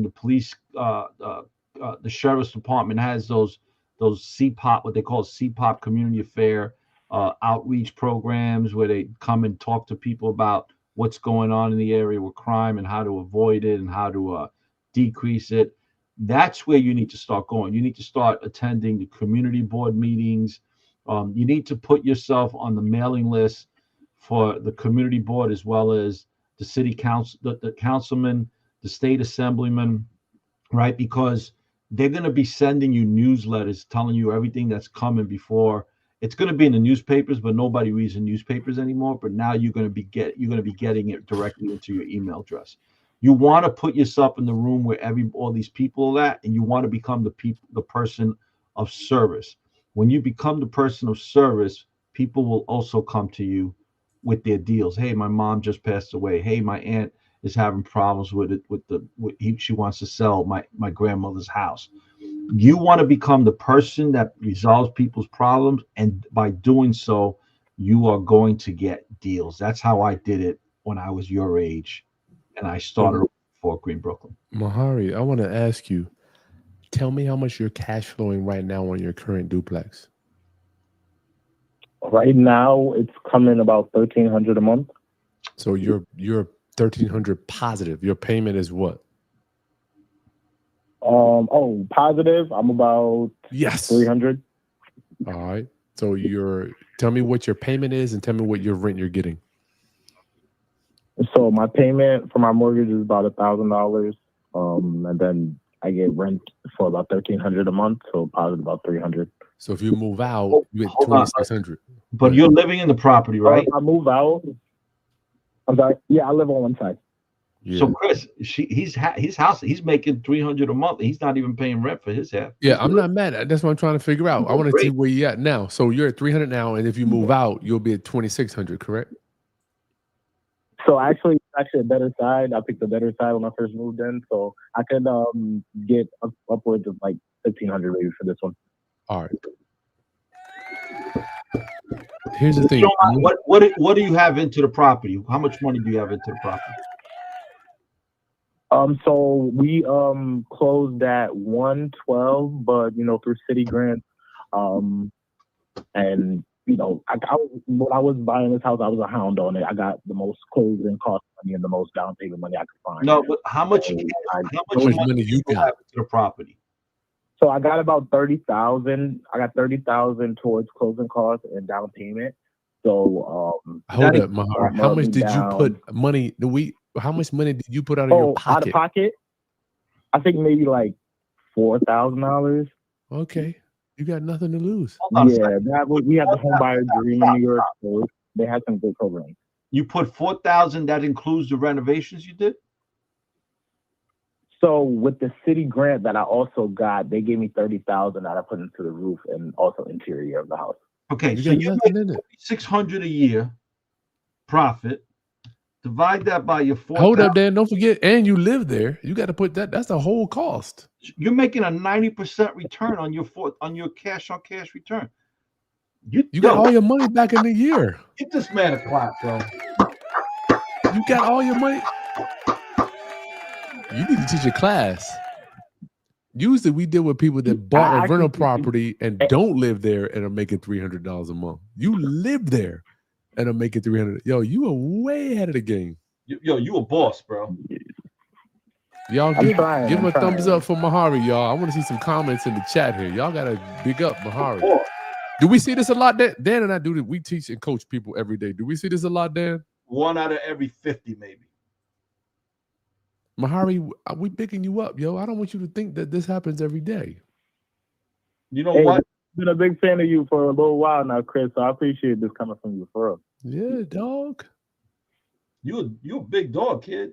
the police the sheriff's department has those CPOP, what they call CPOP community affair outreach programs, where they come and talk to people about what's going on in the area with crime and how to avoid it and how to decrease it. That's where you need to start going. You need to start attending the community board meetings. You need to put yourself on the mailing list for the community board, as well as the city council, the councilman, the state assemblyman, right? Because they're going to be sending you newsletters telling you everything that's coming before. It's going to be in the newspapers, but nobody reads the newspapers anymore. But now you're going to be getting it directly into your email address. You want to put yourself in the room where all these people are at, and you want to become the person of service. When you become the person of service, people will also come to you with their deals. Hey, my mom just passed away. Hey, my aunt is having problems with it. She wants to sell my grandmother's house. You want to become the person that resolves people's problems, and by doing so, you are going to get deals. That's how I did it when I was your age, and I started Fort Greene, Brooklyn. Mahari, I want to ask you, tell me how much you're cash flowing right now on your current duplex. Right now, it's coming about $1,300 a month. So you're $1,300 positive. Your payment is what? Positive. I'm about Yes. 300. All right. So tell me what your payment is and tell me what your rent you're getting. So my payment for my mortgage is about $1,000. And then I get rent for about $1,300 a month. So positive about 300. So if you move out, you get Hold on. 2,600. But you're living in the property, right? I move out. I'm sorry. Yeah, I live on one side. Yeah. So Chris, his house, he's making 300 a month. He's not even paying rent for his half. Yeah, I'm not mad. That's what I'm trying to figure out. I want to see where you at now. So you're at 300 now, and if you move out, you'll be at 2,600, correct? So actually a better side. I picked the better side when I first moved in, so I could get upwards of like 1,500 maybe for this one. All right. Here's the thing. What do you have into the property? How much money do you have into the property? So we closed at 112, but through city grants, and when I was buying this house, I was a hound on it. I got the most closing cost money and the most down payment money I could find. No, but how much money you got got into the property? So I got about 30,000. I got 30,000 towards closing costs and down payment. So hold up, Mahar. How much did you put money? How much money did you put out of your pocket? Out of pocket, I think maybe like $4,000. Okay, you got nothing to lose. Yeah, we had the home buyer dream in New York, so they had some good programs. You put 4,000. That includes the renovations you did. So with the city grant that I also got, they gave me 30,000 that I put into the roof and also interior of the house. Okay, so you make 600 a year profit. Divide that by your 4,000. Hold up, Dan. Don't forget, and you live there. You got to put that. That's the whole cost. You're making a 90% return on your cash on cash return. You got all your money back in the year. Get this man a clap, bro. You got all your money. You need to teach a class. Usually we deal with people that bought a rental property and don't live there and are making $300 a month. You live there and are making $300. Yo, you are way ahead of the game. Yo, you a boss, bro. Y'all give him a thumbs up for Mahari, y'all. I want to see some comments in the chat here. Y'all got to big up Mahari. Do we see this a lot? Dan and I do this. We teach and coach people every day. Do we see this a lot, Dan? 1 out of every 50, maybe. Mahari, we picking you up, yo. I don't want you to think that this happens every day. You know what? I've been a big fan of you for a little while now, Chris. So I appreciate this coming from you for real. Yeah, dog. You a big dog, kid.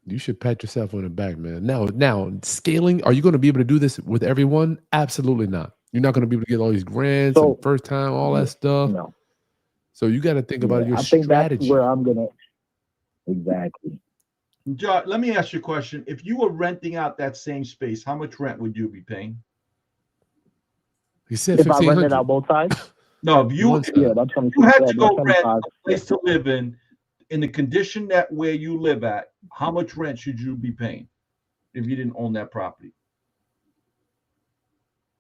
You should pat yourself on the back, man. Now, scaling, are you going to be able to do this with everyone? Absolutely not. You're not going to be able to get all these grants and first time, all that stuff. No. So you got to think about your strategy. I think that's where I'm going to. Exactly. John, let me ask you a question. If you were renting out that same space, how much rent would you be paying? He said if I rented out both sides? No, if you that's you had to go rent a place to live in the condition that where you live at, how much rent should you be paying if you didn't own that property?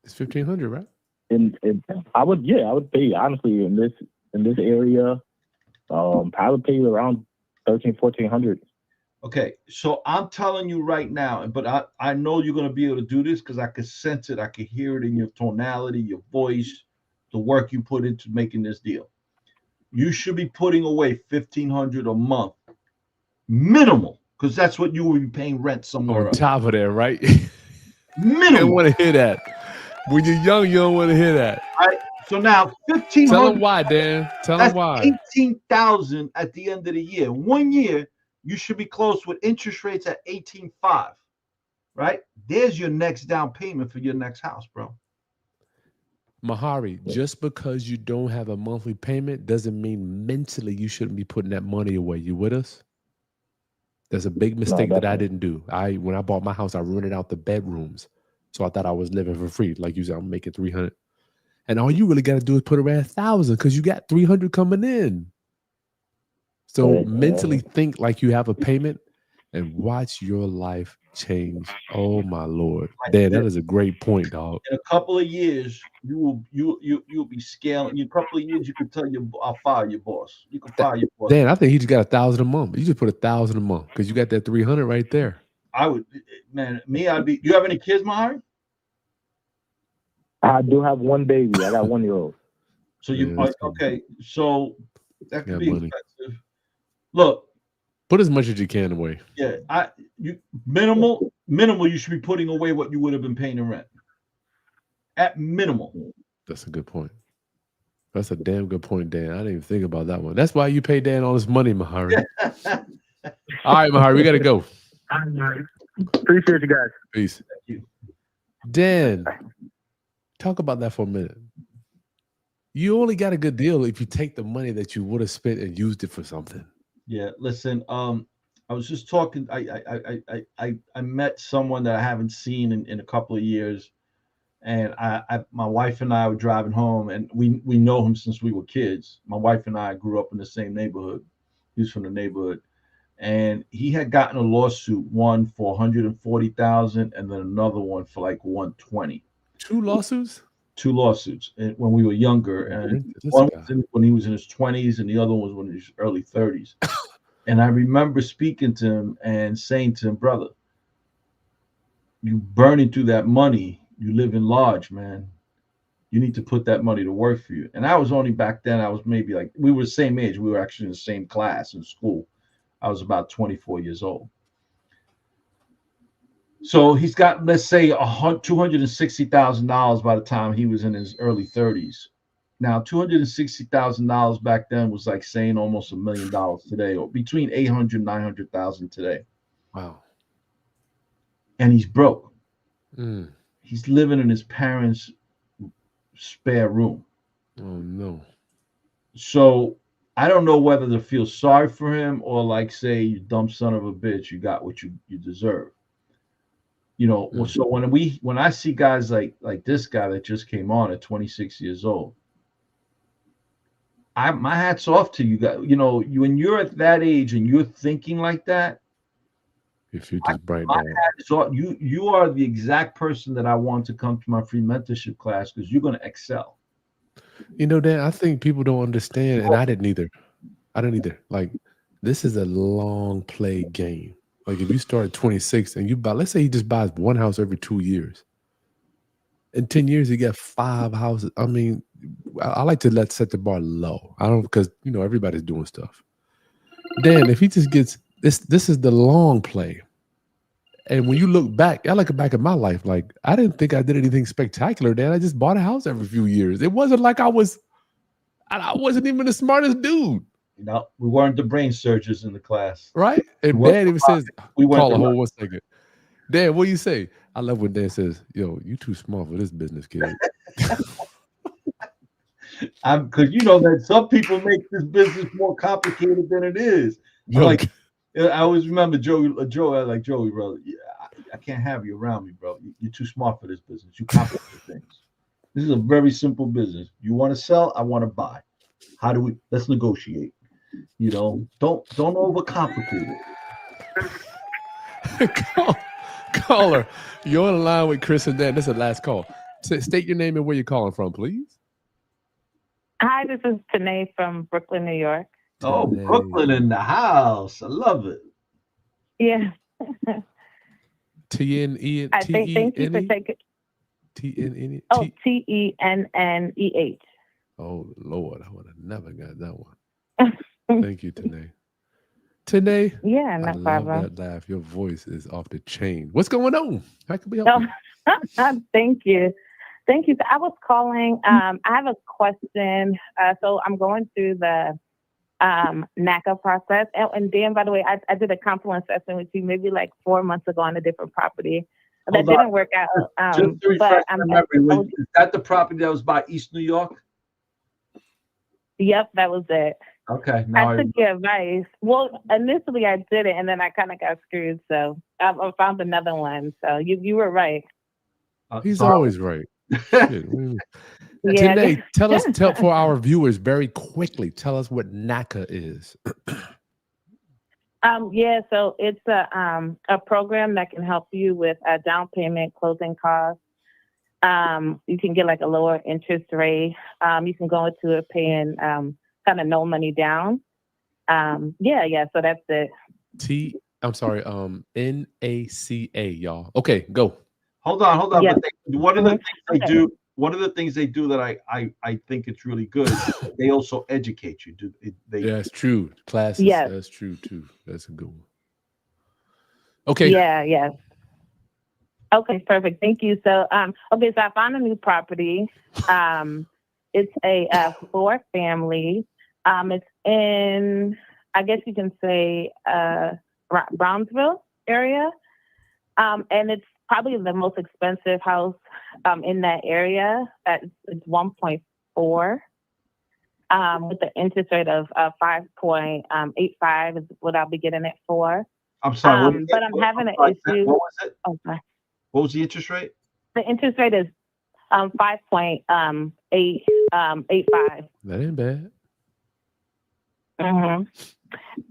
It's $1,500, right? I would pay honestly in this area. I would pay around $1,300-1,400. Okay, so I'm telling you right now, but I know you're going to be able to do this because I could sense it. I could hear it in your tonality, your voice, the work you put into making this deal. You should be putting away $1,500 a month, minimal, because that's what you will be paying rent somewhere on top of that, right? Minimal. You don't want to hear that. When you're young, you don't want to hear that. All right. So now $1,500. Tell them why, Dan. Tell them why. $18,000 at the end of the year. 1 year. You should be close with interest rates at 18.5, right? There's your next down payment for your next house, bro. Mahari, just because you don't have a monthly payment doesn't mean mentally you shouldn't be putting that money away. You with us? That's a big mistake that I didn't do. When I bought my house, I rented out the bedrooms. So I thought I was living for free. Like you said, I'm making $300. And all you really got to do is put around $1,000 because you got $300 coming in. So mentally think like you have a payment and watch your life change. Oh my Lord. Dan, that is a great point, dog. In a couple of years, you'll be scaling. In a couple of years, you can tell I'll fire your boss. You can fire your boss. Dan, I think he just got $1,000 a month. You just put $1,000 a month because you got that $300 right there. I would, man. Me, I'd be. You have any kids, Mahari? I do have one baby. I got 1 year old. So you Yeah, that's good. okay? So that could Yeah, be money. expensive. Look, Put as much as you can away. yeah, minimal. You should be putting away what you would have been paying in rent. At minimal. That's a good point. That's a damn good point, Dan. I didn't even think about that one. That's why you pay Dan all this money, Mahari. All right, Mahari, we got to go. Appreciate you guys. Peace. Thank you. Dan, talk about that for a minute. You only got a good deal if you take the money that you would have spent and used it for something. Yeah, listen. I was just talking. I met someone that I haven't seen in a couple of years, and my wife and I were driving home, and we know him since we were kids. My wife and I grew up in the same neighborhood. He's from the neighborhood, and he had gotten a lawsuit, one for $140,000, and then another one for like $120,000. 2 lawsuits? 2 lawsuits when we were younger, and one was when he was in his 20s, and the other one was when he was early 30s. And I remember speaking to him and saying to him, brother, you burning through that money, you live in large, man. You need to put that money to work for you. And I was only back then, I was maybe like, we were the same age. We were actually in the same class in school. I was about 24 years old. So he's got, let's say, $260,000 by the time he was in his early 30s. Now, $260,000 back then was like saying almost $1 million today, or between 800 and 900,000 today. Wow. And he's broke. Mm. He's living in his parents' spare room. Oh, no. So I don't know whether to feel sorry for him or like say, you dumb son of a bitch, you got what you deserve. You know, so when I see guys like this guy that just came on at 26 years old, my hat's off to you guys. You know, when you're at that age and you're thinking like that, your future's bright. So you are the exact person that I want to come to my free mentorship class because you're going to excel. You know, Dan, I think people don't understand, and I didn't either. Like, this is a long play game. Like, if you start at 26 and you buy, let's say he just buys one house every 2 years. In 10 years, he got 5 houses. I mean, I like to set the bar low. I don't, because, you know, everybody's doing stuff. Dan, if he just gets, this is the long play. And when you look back, I look back at my life, like, I didn't think I did anything spectacular, Dan. I just bought a house every few years. It wasn't like I wasn't even the smartest dude. You know, we weren't the brain surgeons in the class. Right? And Dan even says, call a hold 1 second. Dan, what do you say? I love when Dan says, yo, you too smart for this business, kid. Because you know that some people make this business more complicated than it is. Like, I always remember Joey, like, Joey, bro, I can't have you around me, bro. You're too smart for this business. You complicate things. This is a very simple business. You want to sell, I want to buy. Let's negotiate. You know, don't overcomplicate it. Caller, you're on the line with Chris and Dan. This is the last call. State your name and where you're calling from, please. Hi, this is Tanae from Brooklyn, New York. Oh, Brooklyn in the house. I love it. Yeah. T-N-E-N-E? I think thank you for taking T-N-N-E? Oh, T-E-N-N-E-H. Oh, Lord, I would have never got that one. Thank you, Tanae. Tanae, yeah, no problem. Love that laugh. Your voice is off the chain. What's going on? How can we help you? Thank you. Thank you. I was calling. I have a question. So I'm going through the NACA process. And Dan, by the way, I did a complimentary session with you maybe like 4 months ago on a different property. That didn't work out. Just to refresh my memory, is that the property that was by East New York? Yep, that was it. Okay. I took your advice. Well, initially I did it, and then I kind of got screwed. So I found another one. So you were right. He's always right. Today, tell for our viewers very quickly. Tell us what NACA is. Yeah, so it's a program that can help you with a down payment, closing costs. You can get like a lower interest rate. You can go into it paying kind of no money down. So that's it. I'm sorry. NACA, y'all. Okay, go. Hold on. Yeah. But one of the Mhm. things they Okay. do, one of the things they do that I think it's really good is they also educate you. They Yeah, that's true. Classes. Yes. That's true too. That's a good one. Okay. Yeah. Yes. Okay. Perfect. Thank you. So, okay. So I found a new property. It's a 4-family. It's in, I guess you can say, Brownsville area. And it's probably the most expensive house in that area. It's 1.4 with the interest rate of 5.85 is what I'll be getting it for. I'm sorry. But I'm having an issue. What was it? Oh, sorry. What was the interest rate? The interest rate is 5.85. That ain't bad. Mm-hmm.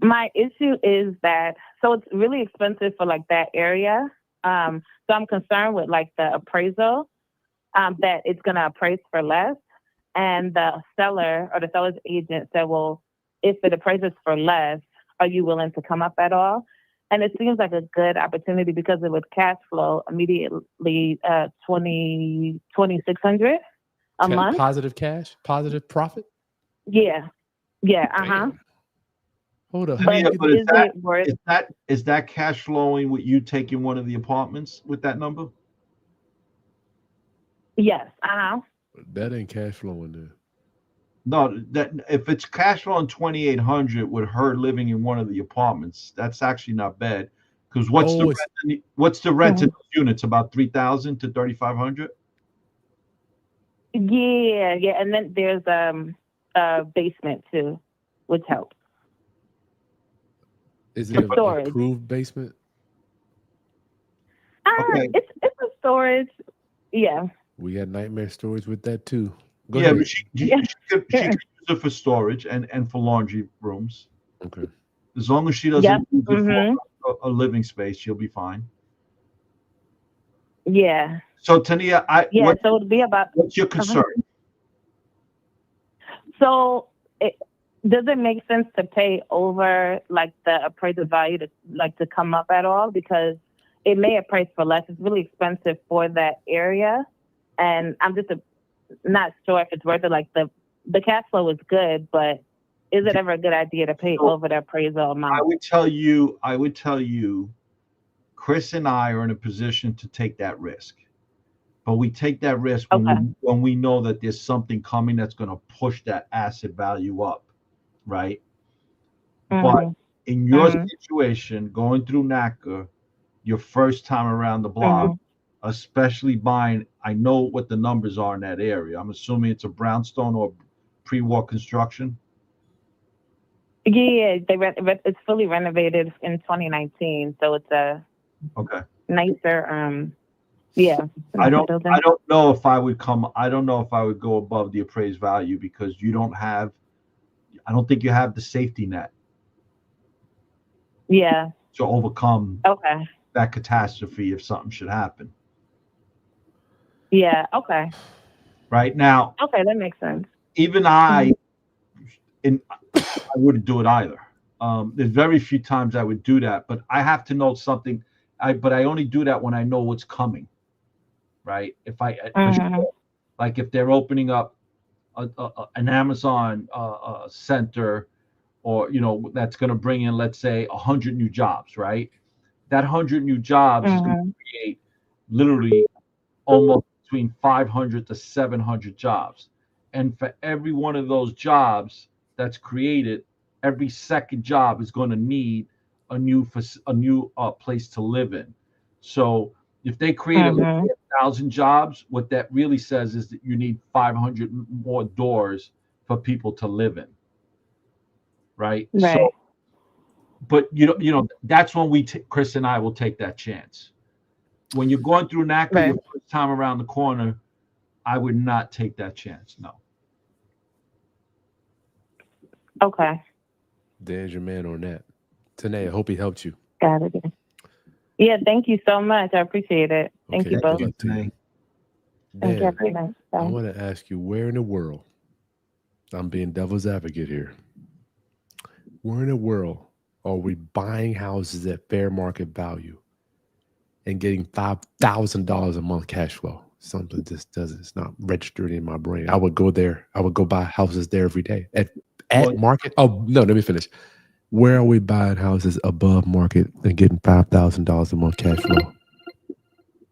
My issue is that it's really expensive for like that area. So I'm concerned with like the appraisal that it's gonna appraise for less, and the seller or the seller's agent said, "Well, if it appraises for less, are you willing to come up at all?" And it seems like a good opportunity because it would cash flow immediately 2,600 a month. Positive cash, positive profit. Yeah. Damn. Hold up. But Yeah, but is it worth? is that cash flowing with you taking one of the apartments with that number? Yes. That ain't cash flowing there. No, that if it's cash flowing 2,800 with her living in one of the apartments, that's actually not bad. Because what's the rent? What's the rent in those units? About 3,000 to 3,500. Yeah, and then there's a basement too, which helps. Is it an storage. approved basement? Okay. It's a storage. Yeah. We had nightmare stories with that too. Go Yeah, ahead. but she could use it for storage and for laundry rooms. Okay. As long as she doesn't use it for a living space, she'll be fine. Yeah. So Tania, so it'd be about. what's your concern? So does it make sense to pay over like the appraisal value to come up at all? Because it may appraise for less. It's really expensive for that area, and I'm just not sure if it's worth it. Like the cash flow is good, but is it ever a good idea to pay over the appraisal amount? I would tell you, Chris and I are in a position to take that risk. But we take that risk when we know that there's something coming that's going to push that asset value up, right? But in your situation, going through NACA, your first time around the block, especially buying, I know what the numbers are in that area. I'm assuming it's a brownstone or pre-war construction. Yeah, it's fully renovated in 2019, so it's a nicer. Yeah. I don't know if I would go above the appraised value because I don't think you have the safety net. Yeah. To overcome that catastrophe if something should happen. Yeah. Okay. Right now. Okay, that makes sense. Even I wouldn't do it either. There's very few times I would do that, but I have to know something. But I only do that when I know what's coming. Right? If like if they're opening up an Amazon center, or that's going to bring in, let's say, 100 new jobs, right? That 100 new jobs is going to create literally almost between 500 to 700 jobs, and for every one of those jobs that's created, every second job is going to need a new place to live in. So if they created 1,000 jobs, what that really says is that you need 500 more doors for people to live in. Right. So, but that's when Chris and I will take that chance. When you're going through NACA your first time around the corner, I would not take that chance. No. Okay. There's your man on that. Tanae, I hope he helped you. Got it. Yeah, thank you so much. I appreciate it. Thank you both. Dan, I want to ask you, where in the world, I'm being devil's advocate here, where in the world Or are we buying houses at fair market value and getting $5,000 a month cash flow? Something just doesn't. It's not registered in my brain. I would go there. I would go buy houses there every day at market. Oh no, let me finish. Where are we buying houses above market and getting $5,000 a month cash flow?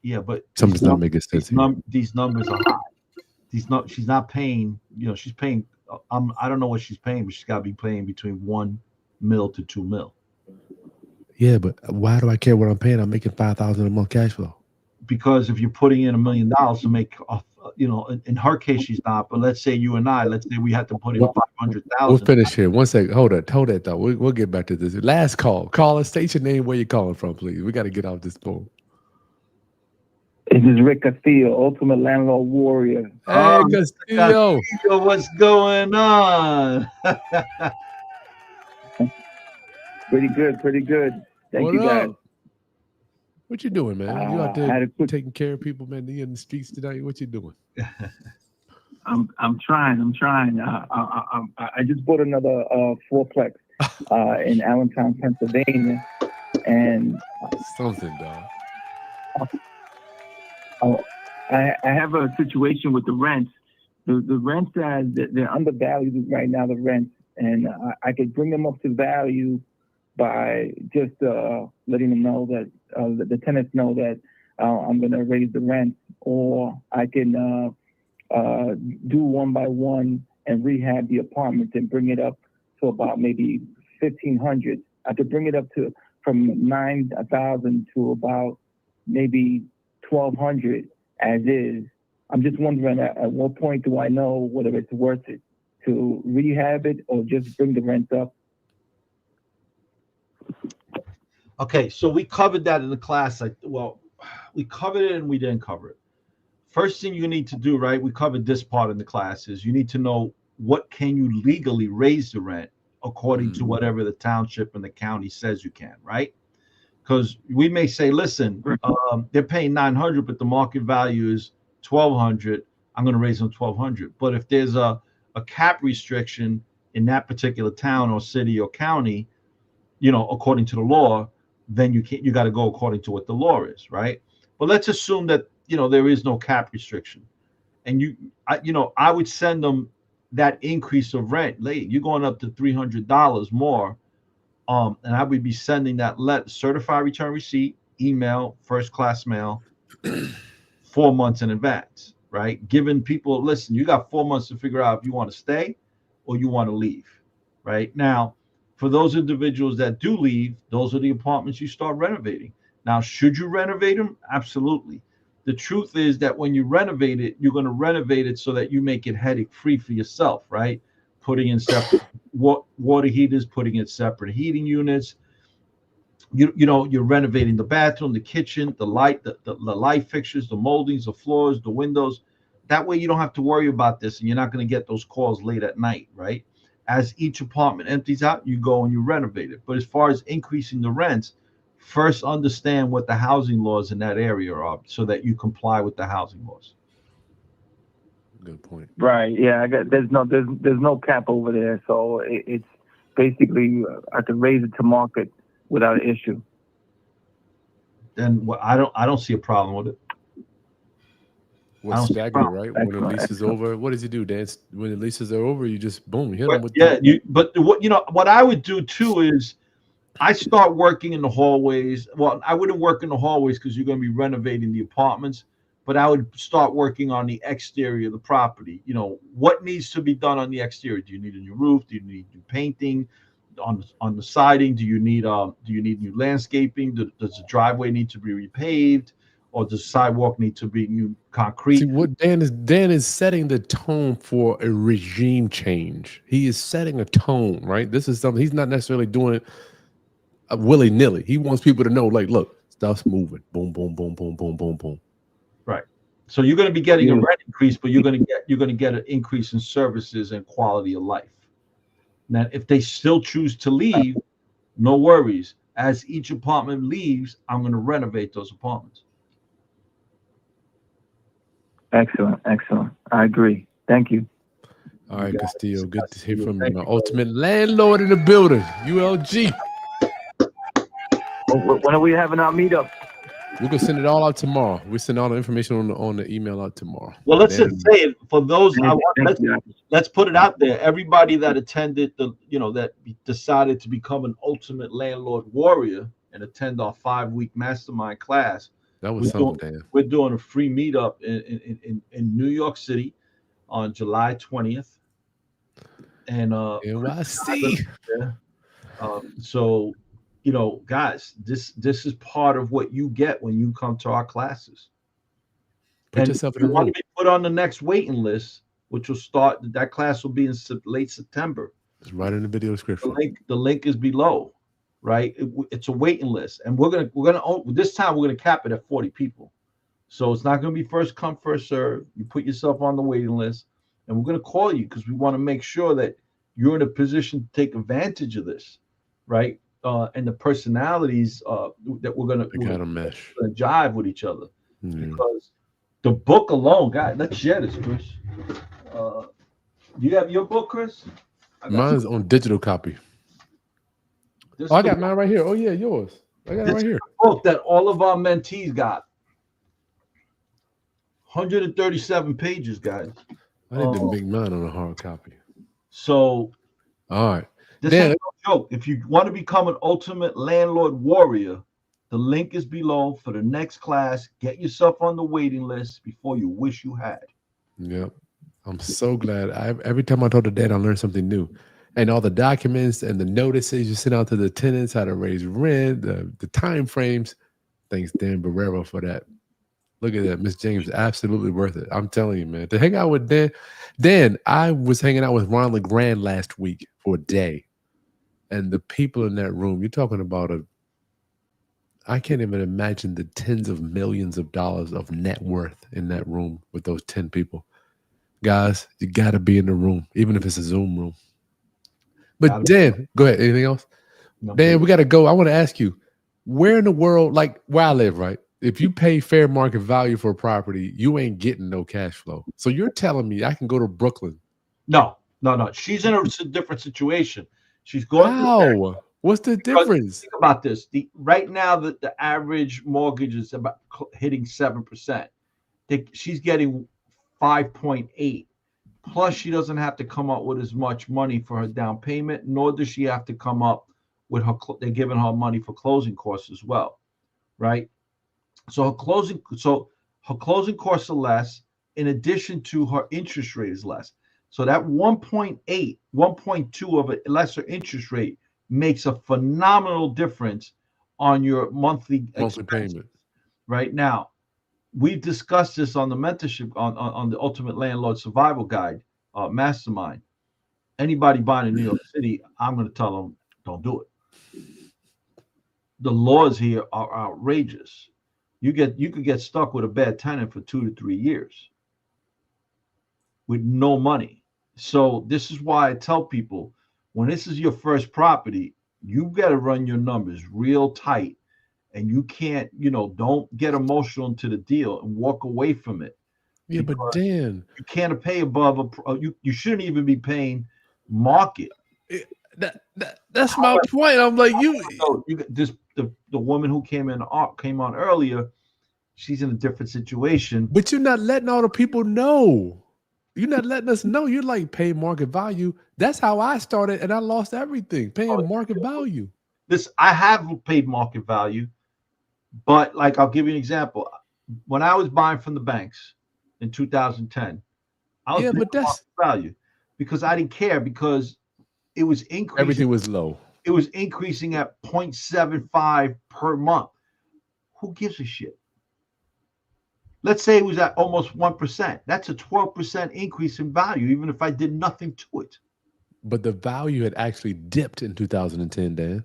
Yeah, but Something's not making sense. These numbers are high. She's not paying. She's paying. I don't know what she's paying, but she's got to be paying between $1 million to $2 million. Yeah, but why do I care what I'm paying? I'm making $5,000 a month cash flow. Because if you're putting in $1 million to make, in her case she's not. But let's say you and I, let's say we had to put in 500,000. We'll finish here. One second. Hold that thought. We'll get back to this. Last call. Caller, state your name. Where you calling from, please? We got to get off this phone. This is Rick Castillo, Ultimate Landlord Warrior. Hey, Castillo. What's going on? Pretty good. Thank you, guys. What you doing, man? You out there taking care of people, man? You in the streets tonight? What you doing? I'm trying. I just bought another fourplex in Allentown, Pennsylvania, and something, dog. I have a situation with the rents. The rents they're undervalued right now. The rents, and I could bring them up to value by just letting them know that the tenants know that I'm going to raise the rent, or I can do one by one and rehab the apartment and bring it up to about maybe 1,500. I could bring it up to from 9,000 to about maybe 1,200 as is. I'm just wondering at what point do I know whether it's worth it to rehab it or just bring the rent up? Okay, so we covered that in the class. We covered it and we didn't cover it. First thing you need to do, right? We covered this part in the class is you need to know what can you legally raise the rent according to whatever the township and the county says you can, right? Because we may say, listen, they're paying $900, but the market value is $1,200. I'm going to raise them $1,200. But if there's a cap restriction in that particular town or city or county, according to the law, then you got to go according to what the law is, right? But let's assume that there is no cap restriction, and I would send them that increase of rent. You're going up to $300 more, and I would be sending that certified return receipt, email, first class mail, 4 months in advance, right? Giving people, listen, you got 4 months to figure out if you want to stay or you want to leave, right? Now, for those individuals that do leave, those are the apartments you start renovating. Now, should you renovate them? Absolutely. The truth is that when you renovate it, you're going to renovate it so that you make it headache-free for yourself, right? Putting in separate water heaters, putting in separate heating units. You're renovating the bathroom, the kitchen, the light, the light fixtures, the moldings, the floors, the windows. That way you don't have to worry about this, and you're not going to get those calls late at night, right? As each apartment empties out, you go and you renovate it. But as far as increasing the rents, first understand what the housing laws in that area are so that you comply with the housing laws. Good point. Right. Yeah. There's no cap over there, so it's basically I can raise it to market without issue. Then I don't see a problem with it. What's staggering, right? When the lease is over, what does he do, Dan? When the leases are over, you just boom, hit them with what I would do too is I start working in the hallways. Well, I wouldn't work in the hallways because you're going to be renovating the apartments, but I would start working on the exterior of the property. What needs to be done on the exterior? Do you need a new roof? Do you need new painting on the siding? Do you need new landscaping? Does the driveway need to be repaved? Or does the sidewalk need to be new concrete? See, what Dan is setting the tone for a regime change. He is setting a tone, right? This is something he's not necessarily doing it willy-nilly. He wants people to know, like, look, stuff's moving. Boom, boom, boom, boom, boom, boom, boom. Right. So you're going to be getting a rent increase, but you're going to get an increase in services and quality of life. Now, if they still choose to leave, no worries. As each apartment leaves, I'm going to renovate those apartments. Excellent. I agree. Thank you. All right, Castillo. Good to hear from you. My ultimate landlord in the building, ULG. When are we having our meetup? We're gonna send it all out tomorrow. We send all the information on the email out tomorrow. Well, let's Then- just say it for those. Thank you. Let's put it out there. Everybody that attended that decided to become an ultimate landlord warrior and attend our 5-week mastermind class. That was something, Dan. We're doing a free meetup in New York City on July 20th. And NYC. So, guys, this is part of what you get when you come to our classes. Put yourself in you the want room. to be put on the next waiting list, which will start. That class will be in late September. It's right in the video description. The link is below, right? It's a waiting list, and we're gonna this time we're gonna cap it at 40 people. So it's not gonna be first come first serve. You put yourself on the waiting list, and we're gonna call you because we want to make sure that you're in a position to take advantage of this, right? And the personalities that we're gonna mesh, jive with each other, because the book alone, guys. Let's share this, Chris. You have your book, Chris? Mine's on digital copy. I got mine right here. Oh yeah, yours. I got it right here. Book that all of our mentees got. 137 pages, guys. I need to make mine on a hard copy. So, all right. This ain't no joke. If you want to become an ultimate landlord warrior, the link is below for the next class. Get yourself on the waiting list before you wish you had. Yep. I'm so glad. Every time I talk to Dad, I learn something new. And all the documents and the notices you send out to the tenants, how to raise rent, the time frames. Thanks, Dan Borrero, for that. Look at that. Miss James, absolutely worth it. I'm telling you, man. To hang out with Dan. Dan, I was hanging out with Ron LeGrand last week for a day. And the people in that room, you're talking about I can't even imagine the tens of millions of dollars of net worth in that room with those 10 people. Guys, you got to be in the room, even if it's a Zoom room. But Dan, go ahead. Anything else? No, Dan, we got to go. I want to ask you, where in the world, like where I live, right? If you pay fair market value for a property, you ain't getting no cash flow. So you're telling me I can go to Brooklyn? No. She's in a different situation. She's going through. What's the difference? Think about this. Right now, the average mortgage is about hitting 7%. She's getting 5.8. Plus, she doesn't have to come up with as much money for her down payment, nor does she have to come up with her. They're giving her money for closing costs as well, right? So her closing costs are less. In addition to her interest rate is less. So that 1.8, 1.2 of a lesser interest rate makes a phenomenal difference on your monthly payment. Right now, we've discussed this on the mentorship on the Ultimate Landlord Survival Guide Mastermind. Anybody buying in New York City, I'm going to tell them, don't do it. The laws here are outrageous. You could get stuck with a bad tenant for 2 to 3 years with no money. So this is why I tell people, when this is your first property, you got to run your numbers real tight, and you can't, don't get emotional into the deal and walk away from it. Yeah, but Dan, you can't pay above you shouldn't even be paying market. That's my point. I'm like, the woman who came on earlier, she's in a different situation. But you're not letting all the people know. You're not letting us know. You're like, pay market value. That's how I started, and I lost everything, paying market value. I have paid market value, but like, I'll give you an example. When I was buying from the banks in 2010, I was paying market value because I didn't care, because it was increasing. Everything was low. It was increasing at 0.75 per month. Who gives a shit? Let's say it was at almost 1%. That's a 12% increase in value, even if I did nothing to it. But the value had actually dipped in 2010, Dan.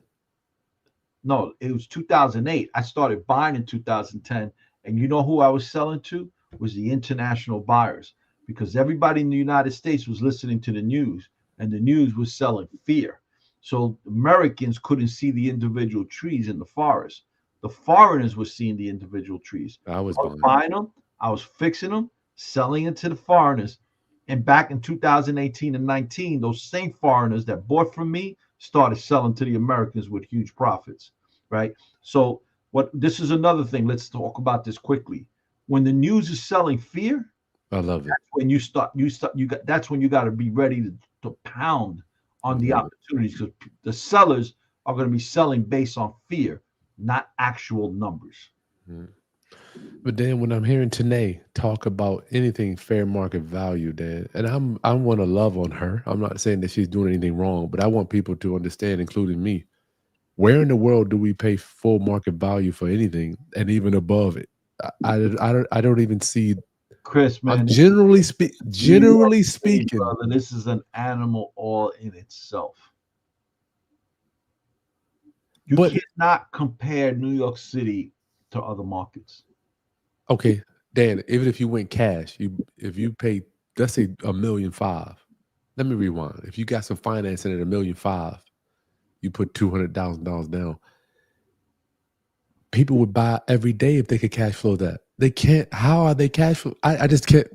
No, it was 2008. I started buying in 2010. And you know who I was selling to? Was the international buyers. Because everybody in the United States was listening to the news, and the news was selling fear. So Americans couldn't see the individual trees in the forest. The foreigners were seeing the individual trees. I was buying them. I was fixing them, selling it to the foreigners. And back in 2018 and 19, those same foreigners that bought from me started selling to the Americans with huge profits. right? So this is another thing. Let's talk about this quickly. When the news is selling fear, I love it. that's when that's when you got to be ready to pound on the opportunities, because the sellers are going to be selling based on fear, not actual numbers. Mm. But then when I'm hearing Tanae talk about anything fair market value, Dan, and I want to love on her. I'm not saying that she's doing anything wrong, but I want people to understand, including me, where in the world do we pay full market value for anything, and even above it? I don't even see. Chris, man, Generally New York City, speaking, brother, this is an animal all in itself. You but cannot compare New York City to other markets. okay, Dan, even if you went cash, if you paid, let's say $1.5 million. Let me rewind. If you got some financing at $1.5 million, you put $200,000 down. People would buy every day if they could cash flow that. They can't. How are they cash flow? I just can't.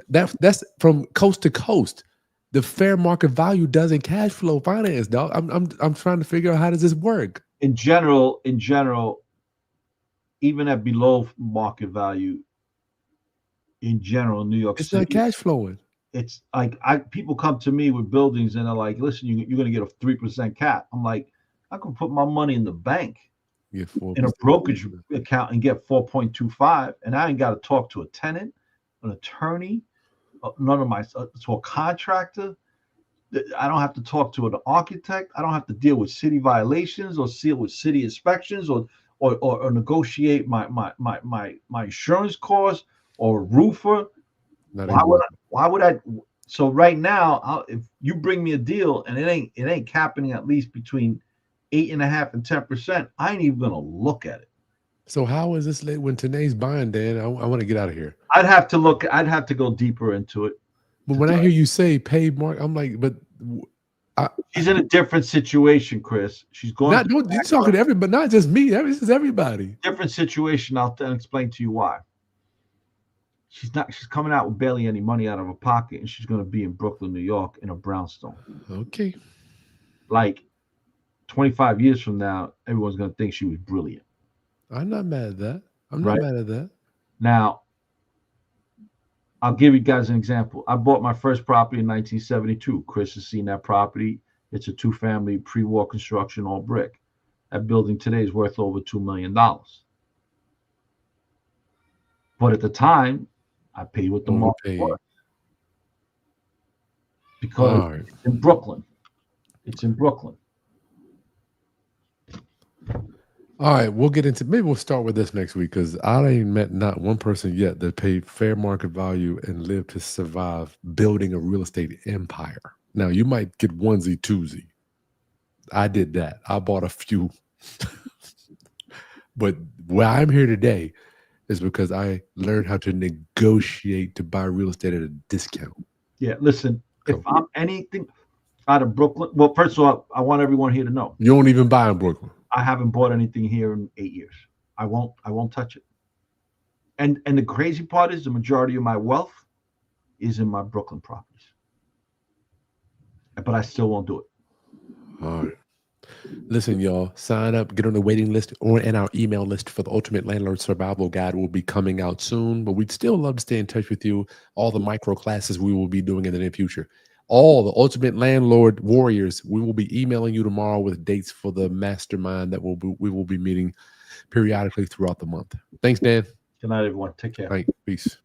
That's from coast to coast. The fair market value doesn't cash flow finance, dog. I'm trying to figure out how does this work. In general, even at below market value, in general, New York It's City, not cash flowing. it's like people come to me with buildings and they're like, "Listen, you're going to get a 3% cap." I'm like, I can put my money in the bank Get in a 4%. brokerage account and get 4.25, and I ain't got to talk to a tenant, an attorney, none of my to a contractor. I don't have to talk to an architect. I don't have to deal with city violations or deal with city inspections or negotiate my insurance costs or a roofer. Not Why would I? So right now, if you bring me a deal and it ain't capping at least between 8.5% and 10%, I ain't even gonna look at it. So how is this late when Tanae's buying, Dan? I want to get out of here. I'd have to look. I'd have to go deeper into it. But when I hear you say pay mark, I'm like, but She's in a different situation, Chris. She's going not you're talking to everybody, not just me. This is everybody. different situation. I'll explain to you why. She's coming out with barely any money out of her pocket, and she's going to be in Brooklyn, New York, in a brownstone. Okay. Like 25 years from now, everyone's going to think she was brilliant. I'm not mad at that. I'm not mad at that. Now, I'll give you guys an example. I bought my first property in 1972. Chris has seen that property. It's a 2-family pre-war construction, all brick. That building today is worth over $2 million. But at the time, I paid what the market was. Because it's in Brooklyn. It's in Brooklyn. All right, we'll get into, maybe we'll start with this next week, because I ain't met not one person yet that paid fair market value and lived to survive building a real estate empire. Now, you might get onesie, twosie. I did that. I bought a few. But why I'm here today is because I learned how to negotiate to buy real estate at a discount. Yeah, listen, if I'm anything out of Brooklyn, well, first of all, I want everyone here to know. You don't even buy in Brooklyn. I haven't bought anything here in 8 years. I won't touch it. And the crazy part is the majority of my wealth is in my Brooklyn properties. But I still won't do it. All right. Listen, y'all, sign up, get on the waiting list or in our email list for the Ultimate Landlord Survival Guide. Will be coming out soon, but we'd still love to stay in touch with you. All the micro classes we will be doing in the near future. All the Ultimate Landlord Warriors, we will be emailing you tomorrow with dates for the mastermind that we will be meeting periodically throughout the month. Thanks, Dan. Good night, everyone. Take care. All right, peace.